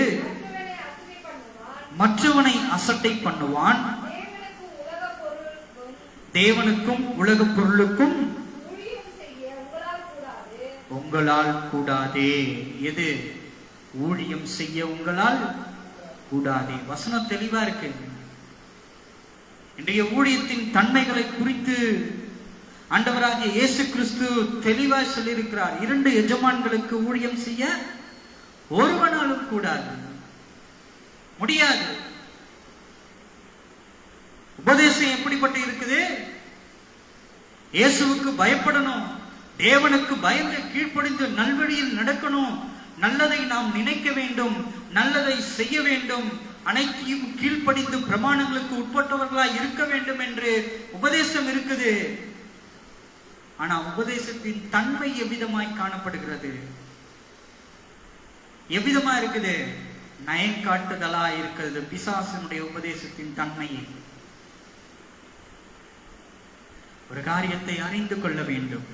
மற்றவனை அசட்டை பண்ணுவான். தேவனுக்கும் உலக பொருளுக்கும் உங்களால் கூடாதே. எது? ஊழியம் செய்ய உங்களால் கூடாதே. வசனம் தெளிவா இருக்கு. இன்றைய ஊழியத்தின் தன்மைகளை குறித்து ஆண்டவராகிய இயேசு கிறிஸ்து தெளிவாய் சொல்லியிருக்கிறார். இரண்டு எஜமான்களுக்கு ஊழியம் செய்ய ஒருவனாலும் கூடாது, முடியாது. உபதேசம் எப்படிப்பட்டு இருக்குது? இயேசுவுக்கு பயப்படணும், தேவனுக்கு பயந்து கீழ்ப்படிந்து நல்வழியில் நடக்கணும், நல்லதை நாம் நினைக்க வேண்டும், நல்லதை செய்ய வேண்டும், அனைத்தையும் கீழ்ப்படிந்து பிரமாணங்களுக்கு உட்பட்டவர்களாய் இருக்க வேண்டும் என்று உபதேசம் இருக்குது. ஆனா உபதேசத்தின் தன்மை எவ்விதமாய் காணப்படுகிறது? எவ்விதமா இருக்குது? நயன் காட்டுதலா இருக்கிறது. பிசாசனுடைய உபதேசத்தின் தன்மையை. ஒரு காரியத்தை அறிந்து கொள்ள வேண்டும்.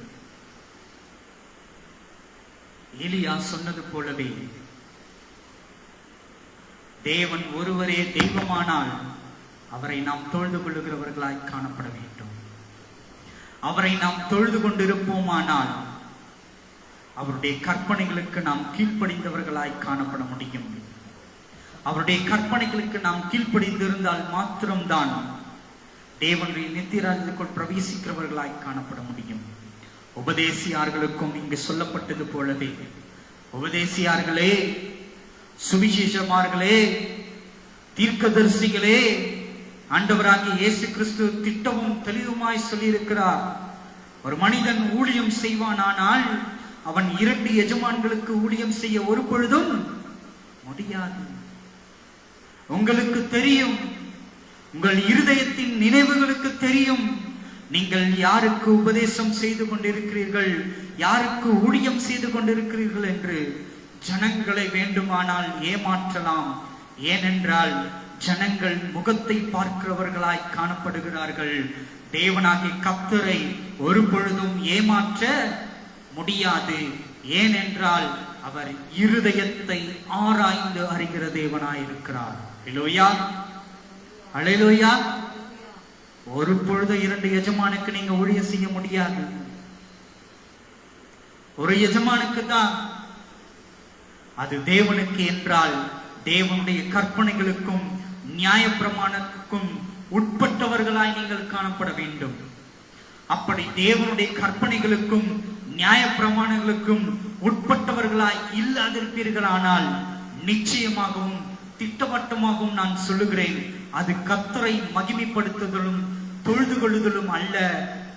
எலியா சொன்னது போலவே, தேவன் ஒருவரே தெய்வமானால் அவரை நாம் தொழுது கொள்ளுகிறவர்களாய் காணப்பட வேண்டும். அவரை நாம் தொழுது கொண்டிருப்போமானால் அவருடைய கற்பனைகளுக்கு நாம் கீழ்ப்படிந்தவர்களாய் காணப்பட முடியும். அவருடைய கற்பனைகளுக்கு நாம் கீழ்ப்படிந்திருந்தால் மாத்திரம்தான் தேவனுடைய நித்தியராஜ்யத்திற்குள் பிரவேசிக்கிறவர்களாய் காணப்பட முடியும். உபதேசியார்களுக்கும் இங்கு சொல்லப்பட்டது போலவே, உபதேசியார்களே, சுவிசேஷமார்களே, தீர்க்கதரிசிகளே, ஆண்டவராகிய இயேசு கிறிஸ்து திட்டமும் தெளிவுமாய் சொல்லியிருக்கிறார். ஒரு மனிதன் ஊழியம் செய்வானானால் அவன் இரண்டு எஜமான்களுக்கு ஊழியம் செய்ய ஒரு பொழுதும் முடியாது. உங்களுக்கு தெரியும், உங்கள் இருதயத்தின் நினைவுகளுக்கு தெரியும், நீங்கள் யாருக்கு உபதேசம் செய்து கொண்டிருக்கிறீர்கள், யாருக்கு ஊழியம் செய்து கொண்டிருக்கிறீர்கள் என்று. ஜனங்களை வேண்டுமானால் ஏமாற்றலாம். ஏனென்றால் ஜனங்கள் முகத்தை பார்க்கிறவர்களாய் காணப்படுகிறார்கள். தேவனாகிய கர்த்தரை ஒரு பொழுதும் ஏமாற்ற முடியாது. ஏனென்றால் அவர் இருதயத்தை ஆராய்ந்து அறிகிற தேவனாயிருக்கிறார். அல்லேலூயா, அல்லேலூயா. ஒரு பொழுது இரண்டு எஜமானுக்கு நீங்க ஊழியம் செய்ய முடியாது. ஒரு எஜமானுக்கு தான். அது தேவனுக்கு என்றால் தேவனுடைய கற்பனைகளுக்கும் நியாயப்பிரமாணத்துக்கும் உட்பட்டவர்களாய் நீங்கள் காணப்பட வேண்டும். அப்படி தேவனுடைய கற்பனைகளுக்கும் நியாயப்பிரமாணங்களுக்கும் உட்பட்டவர்களாய் இல்லாதிருப்பீர்களானால் நிச்சயமாகவும் திட்டவட்டமாகவும் நான் சொல்லுகிறேன், அது கர்த்தரை மகிமைப்படுத்துதலும் தொழுது கொள்ளுதலும் அல்ல,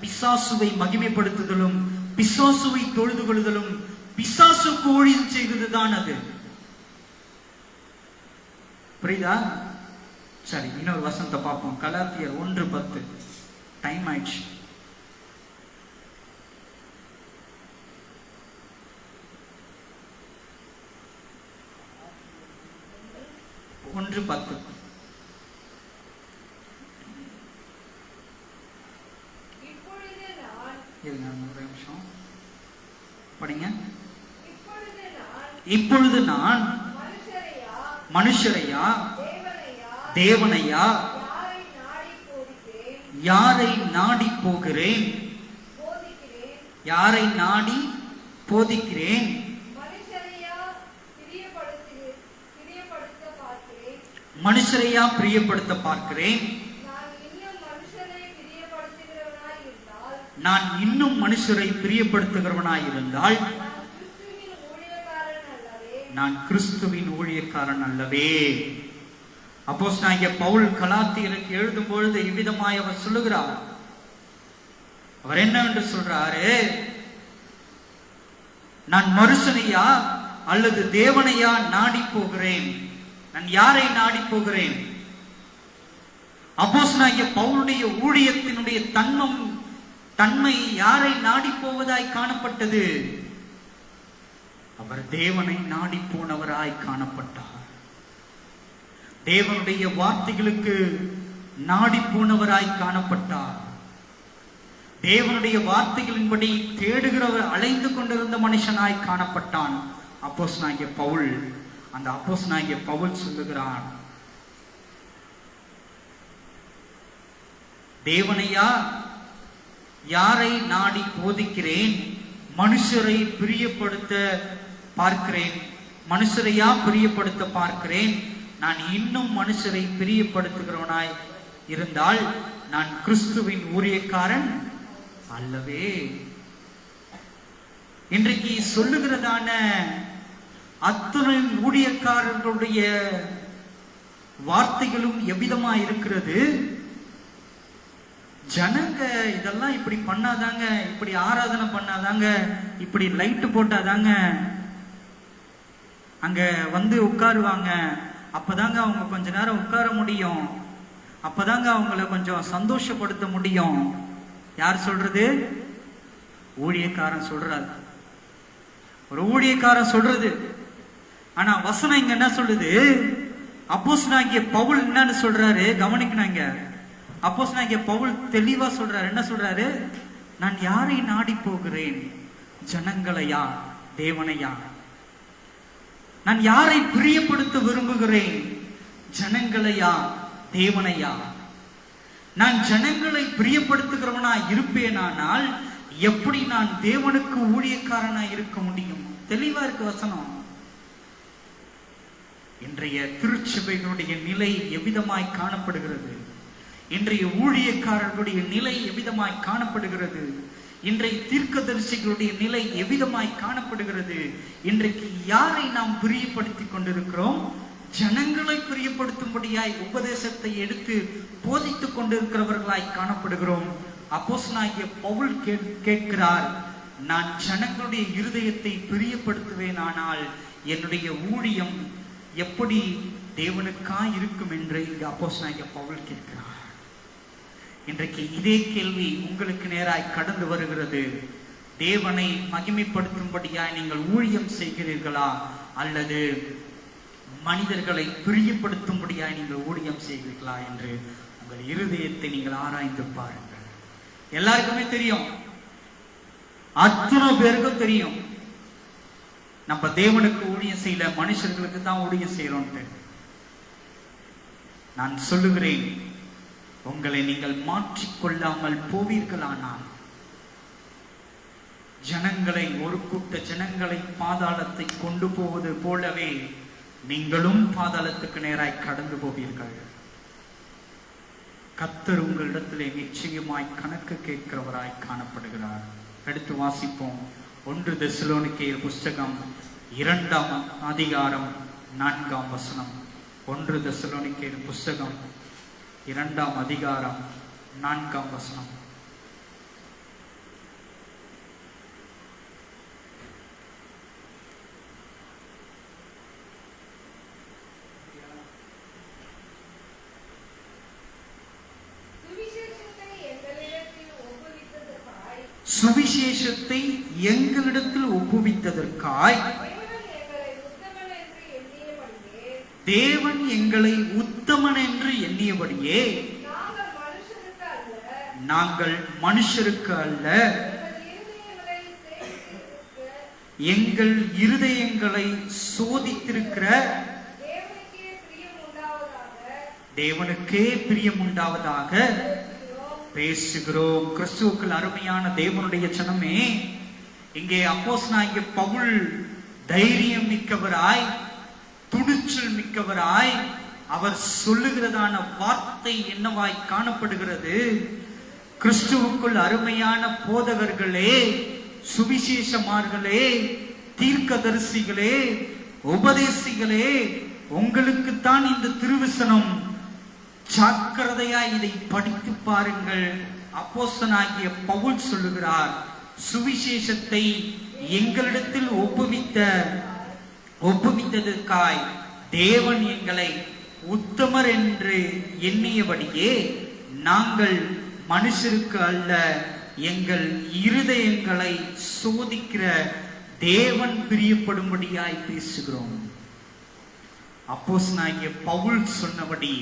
பிசாசுவை மகிமைப்படுத்துதலும் பிசாசுவை தொழுது கொள்ளுதலும் பிசாசுக்கு ஊழியம் செய்வதுதான் அது. புரியுதா? சரி, இன்னொரு வசனத்தை பார்ப்போம். கலாத்தியர் 1:10. டைம் ஆயிடுச்சு. படிங்க. இப்பொழுது நான் மனுஷரையா தேவனையா யாரை நாடி போகிறேன்? யாரை நாடி போதிக்கிறேன்? மனுஷரையா பிரியப்படுத்த பார்க்கிறேன்? நான் இன்னும் மனுஷரை பிரியப்படுத்துகிறவனாய் இருந்தால் நான் கிறிஸ்துவின் ஊழியக்காரன் அல்லவே. அப்போஸ்தலனாகிய பவுல் கலாத்தியருக்கு எழுதும் பொழுது இவ்விதமாய் அவர் சொல்லுகிறார். அவர் என்னவென்று சொல்றாரு? நான் மனுஷனையா அல்லது தேவனையா நாடி போகிறேன்? நான் யாரை நாடி போகிறேன்? அப்போஸ்தலனாகிய பவுலுடைய ஊழியத்தினுடைய தன்மை யாரை நாடி போவதாய் காணப்பட்டது? அவர் தேவனை நாடி போனவராய் காணப்பட்டார். தேவனுடைய வார்த்தைகளுக்கு நாடி போனவராய் காணப்பட்டார். தேவனுடைய வார்த்தைகளின்படி தேடுகிறவர் அலைந்து கொண்டிருந்த மனுஷனாய் காணப்பட்டான் அப்போஸ்தலனாகிய பவுல். அந்த அப்போஸ்தலனாகிய பவுல் சொல்லுகிறான், தேவனையா யாரை நாடி போதிக்கிறேன்? மனுஷரை பிரியப்படுத்த பார்க்கிறேன். மனுஷரையா பிரியப்படுத்த பார்க்கிறேன்? நான் இன்னும் மனுஷரை பிரியப்படுத்துகிறவனாய் இருந்தால் நான் கிறிஸ்துவின் ஊழியக்காரன் அல்லவே. இன்றைக்கு சொல்லுகிறதான அத்தனை ஊழியக்காரர்களுடைய வார்த்தைகளும் எவ்விதமாய் இருக்கிறது? ஜனங்க இதெல்லாம் இப்படி பண்ணாதாங்க, இப்படி ஆராதனை பண்ணாதாங்க, இப்படி லைட்டு போட்டாதாங்க அங்க வந்து உட்காருவாங்க, அப்பதாங்க அவங்க கொஞ்ச நேரம் உட்கார முடியும், அப்பதாங்க அவங்கள கொஞ்சம் சந்தோஷப்படுத்த முடியும். யார் சொல்றது? ஊழியக்காரன் சொல்றாரு. ஒரு ஊழியக்காரன் சொல்றது. ஆனா வசனம் இங்க என்ன சொல்லுது? அப்போஸ்தலனாகிய பவுல் என்னன்னு சொல்றாரு? கவனிக்கணுங்க. அப்போஸ்தலனாகிய பவுல் தெளிவா சொல்றாரு. என்ன சொல்றாரு? நான் யாரை நாடி போகிறேன்? ஜனங்களையா தேவனையா? நான் யாரை பிரியப்படுத்த விரும்புகிறேன்? ஜனங்களையா தேவனையா? நான் ஜனங்களை பிரியப்படுத்துகிறவனா இருப்பேனானால் எப்படி நான் தேவனுக்கு ஊழியக்காரனா இருக்க முடியும்? தெளிவா இருக்கு வசனம். இன்றைய திருச்சபைகளுடைய நிலை எவ்விதமாய் காணப்படுகிறது? இன்றைய ஊழியக்காரர்களுடைய நிலை எவ்விதமாய் காணப்படுகிறது? இன்றைய தீர்க்கதரிசிகளுடைய நிலை எவ்விதமாய் காணப்படுகிறது? இன்றைக்கு யாரை நாம் பிரியப்படுத்திக் கொண்டிருக்கிறோம்? ஜனங்களை பிரியப்படுத்தும்படியாய் உபதேசத்தை எடுத்து போதித்துக் கொண்டிருக்கிறவர்களாய் காணப்படுகிறோம். அப்போஸ்தலனாகிய பவுல் கேட்கிறார், நான் ஜனங்களுடைய இருதயத்தை பிரியப்படுத்துவேனானால் என்னுடைய ஊழியம் எப்படி தேவனுக்காய் இருக்கும் என்று இங்கு அப்போஸ்தலனாகிய பவுல் கேட்கிறார். இன்றைக்கு இதே கேள்வி உங்களுக்கு நேராய் கடந்து வருகிறது. தேவனை மகிமைப்படுத்தும்படியாய் நீங்கள் ஊழியம் செய்கிறீர்களா அல்லது மனிதர்களை பிரியப்படுத்தும்படியாய் நீங்கள் ஊழியம் செய்கிறீர்களா என்று உங்கள் இருதயத்தை நீங்கள் ஆராய்ந்து பாருங்கள். எல்லாருக்குமே தெரியும், அத்தனை பேருக்கும் தெரியும், நம்ம தேவனுக்கு ஊழியம் செய்யல, மனுஷர்களுக்கு தான் ஊழியம் செய்யறோம்ட்டு. நான் சொல்லுகிறேன், உங்களை நீங்கள் மாற்றிக்கொள்ளாமல் போவீர்களானால் ஜனங்களை, ஒரு கூட்ட ஜனங்களை பாதாளத்தை கொண்டு போவது போலவே நீங்களும் பாதாளத்துக்கு நேராய் கடந்து போவீர்கள். கர்த்தர் உங்களிடத்திலே நிச்சயமாய் கணக்கு கேட்கிறவராய் காணப்படுகிறார். எடுத்து வாசிப்போம். 1 தெசலோனிக்கேயர் புஸ்தகம் 2ஆம் அதிகாரம் 4ஆம் வசனம். 1 தெசலோனிக்கேயர் புஸ்தகம் 2ஆம் அதிகாரம் 4ஆம் வசனம். சுவிசேஷத்தை எங்களிடத்தில் ஒப்புவித்ததற்காய் தேவன் எங்களை உத்தமன் என்று எண்ணியபடியே நாங்கள் மனுஷருக்கு அல்ல, எங்கள் இருதயங்களை சோதித்திருக்கிற தேவனுக்கே பிரியம் உண்டாவதாக பேசுகிறோம். கிறிஸ்துவுக்குள் அருமையான தேவனுடைய ஜனமே, இங்கே அப்போஸ்தலனாகிய பவுல் தைரியம் மிக்கவராய், துணிச்சல் மிக்கவராய், அவர் சொல்லுகிறதான வார்த்தை என்னவாய் காணப்படுகிறது? கிறிஸ்துவுக்குள் அருமையான போதகர்களே, சுவிசேஷமார்களே, தீர்க்கதரிசிகளே, உபதேசிகளே, உங்களுக்குத்தான் இந்த திருவசனம். ஜாக்கிரதையா இதை படித்து பாருங்கள். அப்போஸ்தலனாகிய பவுல் சொல்லுகிறார், சுவிசேஷத்தை எங்களிடத்தில் ஒப்புவித்ததற்காய் தேவன் எங்களை உத்தமர் என்று எண்ணியபடியே நாங்கள் மனுஷருக்கு அல்ல, எங்கள் இருதயங்களை சோதிக்கிற தேவன் பிரியப்படும்படியாய் பேசுகிறோம். அப்போஸ்தலனாகிய பவுல் சொன்னபடி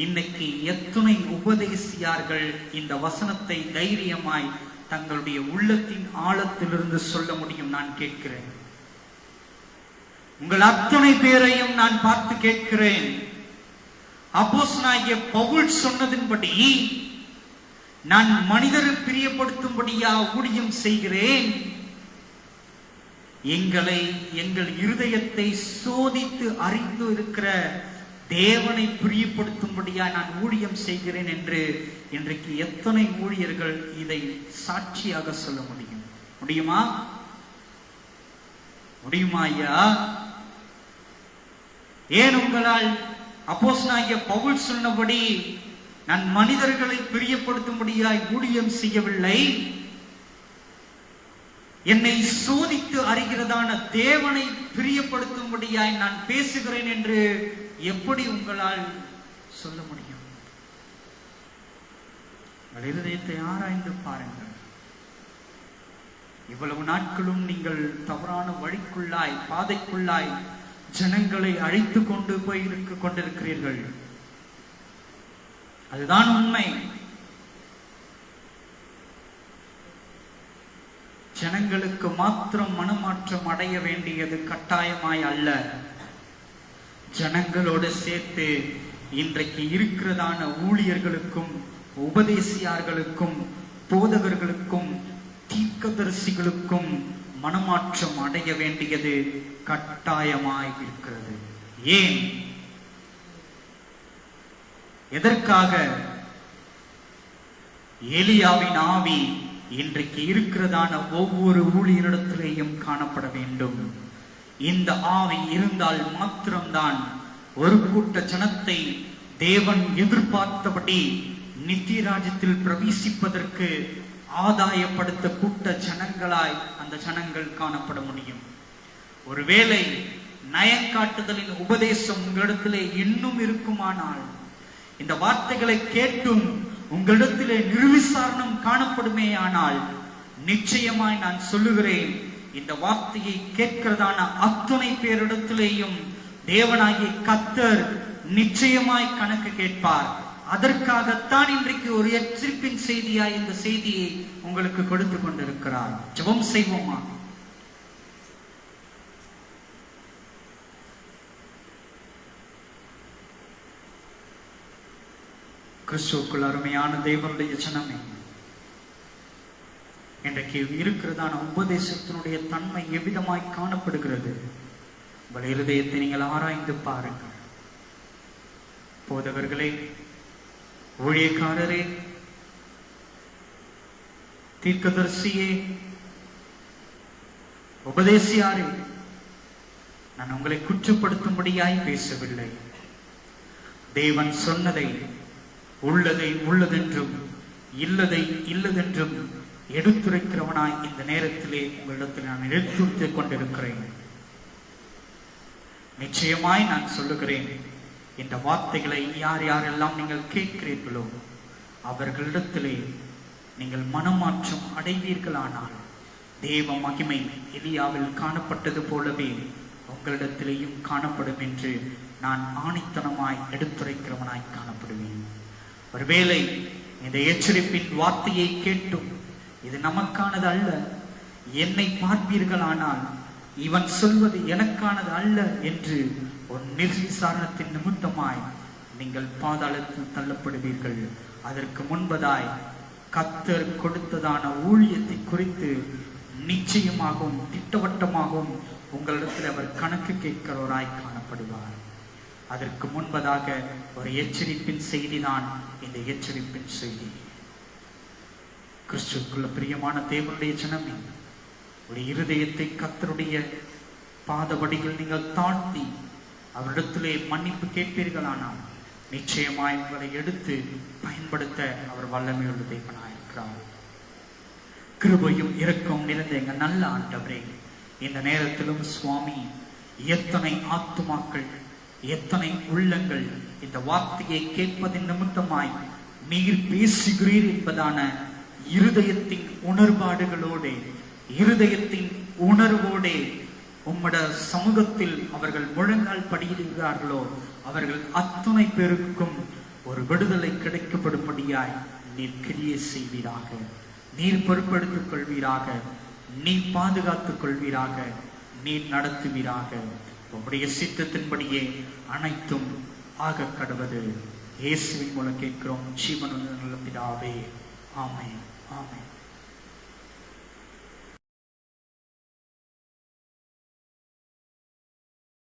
இன்னைக்கு எத்தனை உபதேசியார்கள் இந்த வசனத்தை தைரியமாய் தங்களுடைய உள்ளத்தின் ஆழத்திலிருந்து சொல்ல முடியும்? நான் கேட்கிறேன். உங்கள் அத்தனை பேரையும் நான் பார்த்து கேட்கிறேன். அப்போஸ்தலனாகிய பவுல் சொன்னதின்படி நான் மனிதரை பிரியப்படுத்தும்படியா ஊழியம் செய்கிறேன். எங்கள் இருதயத்தை சோதித்து அறிந்து இருக்கிற தேவனை பிரியப்படுத்தும்படியா நான் ஊழியம் செய்கிறேன் என்று இன்றைக்கு எத்தனை ஊழியர்கள் இதை சாட்சியாக சொல்ல முடியுமா? ஐயா? ஏன் உங்களால் அப்போஸ்தலனாகிய பவுல் சொன்னபடி நான் மனிதர்களை பிரியப்படுத்தும்படியாய் ஊழியம் செய்யவில்லை, என்னை சோதித்து அறிகிறதான தேவனை பிரியப்படுத்தும்படியாய் நான் பேசுகிறேன் என்று எப்படி உங்களால் சொல்ல முடியும்? இருதயத்தை ஆராய்ந்து பாருங்கள். இவ்வளவு நாட்களும் நீங்கள் தவறான வழிக்குள்ளாய், பாதைக்குள்ளாய் ஜனங்களை அழைத்து கொண்டு போய் கொண்டிருக்கிறீர்கள். அதுதான் உண்மை. ஜனங்களுக்கு மாத்திரம் மனமாற்றம் அடைய வேண்டியது கட்டாயமாய் அல்ல. ஜனங்களோடு சேர்த்து இன்றைக்கு இருக்கிறதான ஊழியர்களுக்கும், உபதேசியார்களுக்கும், போதகர்களுக்கும், தீர்க்கதரிசிகளுக்கும் மனமாற்றம் அடைய வேண்டியது கட்டாயமாய் இருக்கிறது. ஏன்? எதற்காக? எலியாவின் ஆவி இன்றைக்கு இருக்கிறதான ஒவ்வொரு ஊழியரிடத்திலேயும் காணப்பட வேண்டும். இந்த ஆவி இருந்தால் மாத்திரம்தான் ஒரு கூட்ட ஜனத்தை தேவன் எதிர்பார்த்தபடி நித்திய ராஜ்யத்தில் பிரவேசிப்பதற்கு ஆதாயப்படுத்த கூட்ட ஜனங்களாய் அந்த ஜனங்கள் காணப்பட முடியும். ஒருவேளை நயங்காட்டுதலின் உபதேசம் உங்களிடத்திலே இன்னும் இருக்குமானால், இந்த வார்த்தைகளை கேட்டும் உங்களிடத்திலே நிர்விசாரணம் காணப்படுமே ஆனால், நிச்சயமாய் நான் சொல்லுகிறேன், இந்த வார்த்தையை கேட்கிறதான அத்தனை பேரிடத்திலேயும் தேவனாகிய கர்த்தர் நிச்சயமாய் கணக்கு கேட்பார். அதற்காகத்தான் இன்றைக்கு ஒரு எச்சரிப்பின் செய்தியாய் இந்த செய்தியை உங்களுக்கு கொடுத்து கொண்டிருக்கிறார். ஜெபம் செய்வோமா? கிறிஸ்துவுக்குள் அருமையான தேவனுடைய ஜனமே, இன்றைக்கு இருக்கிறதான உபதேசத்தினுடைய தன்மை எவ்விதமாய் காணப்படுகிறது? உங்கள் இருதயத்தை நீங்கள் ஆராய்ந்து பாருங்கள். போதகர்களே, ஊழியக்காரரே, தீர்க்கதரிசியே, உபதேசியாரே, நான் உங்களை குற்றப்படுத்தும்படியாய் பேசவில்லை. தேவன் சொன்னதை உள்ளதை உள்ளதென்றும் இல்லதை இல்லதென்றும் எடுத்துரைக்கிறவனாய் இந்த நேரத்திலே உங்களிடத்தில் நான் எடுத்துரைத்துக் கொண்டிருக்கிறேன். நிச்சயமாய் நான் சொல்லுகிறேன், இந்த வார்த்தைகளை யார் யாரெல்லாம் நீங்கள் கேட்கிறீர்களோ அவர்களிடத்திலே நீங்கள் மனமாற்றம் அடைவீர்களானால் தேவ மகிமை எலியாவில் காணப்பட்டது போலவே உங்களிடத்திலேயும் காணப்படும் என்று நான் ஆணித்தனமாய் எடுத்துரைக்கிறவனாய் காணப்படுவேன். ஒருவேளை இந்த எச்சரிப்பின் வார்த்தையை கேட்டும் இது நமக்கானது அல்ல, என்னை பார்ப்பீர்களானால் இவன் சொல்வது எனக்கானது அல்ல என்று ஒரு நிர்விசாரணத்தின் நிமித்தமாய் நீங்கள் பாதாளத்தில் தள்ளப்படுவீர்கள். அதற்கு முன்பதாய் கர்த்தர் கொடுத்ததான ஊழியத்தை குறித்து நிச்சயமாகவும் திட்டவட்டமாகவும் உங்களிடத்தில் அவர் கணக்கு கேட்கிறவராய் காணப்படுவார். அதற்கு முன்பதாக ஒரு எச்சரிப்பின் செய்தி தான் இந்த எச்சரிப்பின் செய்தி. கிறிஸ்துவுக்குள்ள பிரியமான தேவனுடைய ஜனமே, ஒரு இருதயத்தை கர்த்தருடைய பாதபடிகள் நீங்கள் தாழ்த்தி அவரிடத்திலே மன்னிப்பு கேட்பீர்களானால் நிச்சயமாய் உங்களை எடுத்து பயன்படுத்த அவர் வல்லமையுள்ள தேவனாயிருக்கிறார். கிருபையும் இரக்கம் நிறைந்த எங்க நல்ல ஆண்டவரே, இந்த நேரத்திலும் சுவாமி, எத்தனை ஆத்துமாக்கள், எத்தனை உள்ளங்கள் இந்த வார்த்தையை கேட்பதின் நிமித்தமாய் நீர் பேசுகிறீர் என்பதான இருதயத்தின் உணர்பாடுகளோடு, இருதயத்தின் உணர்வோடு உம்மட சமூகத்தில் அவர்கள் முழங்கால் படியிருக்கிறார்களோ அவர்கள் அத்தனை பேருக்கும் ஒரு விடுதலை கிடைக்கப்படும்படியாய் நீர் கிரியை செய்வீராக, நீர் பொறுப்பெடுத்துக் கொள்வீராக, நீர் பாதுகாத்துக் கொள்வீராக, நீர் நடத்துவீராக. உம்முடைய சித்தத்தின்படியே அனைத்தும் ஆக கடவது. இயேசுவின் மூலம் கேட்கிறோம் ஜீவனுள்ள நல்ல பிதாவே. ஆமென், ஆமென்.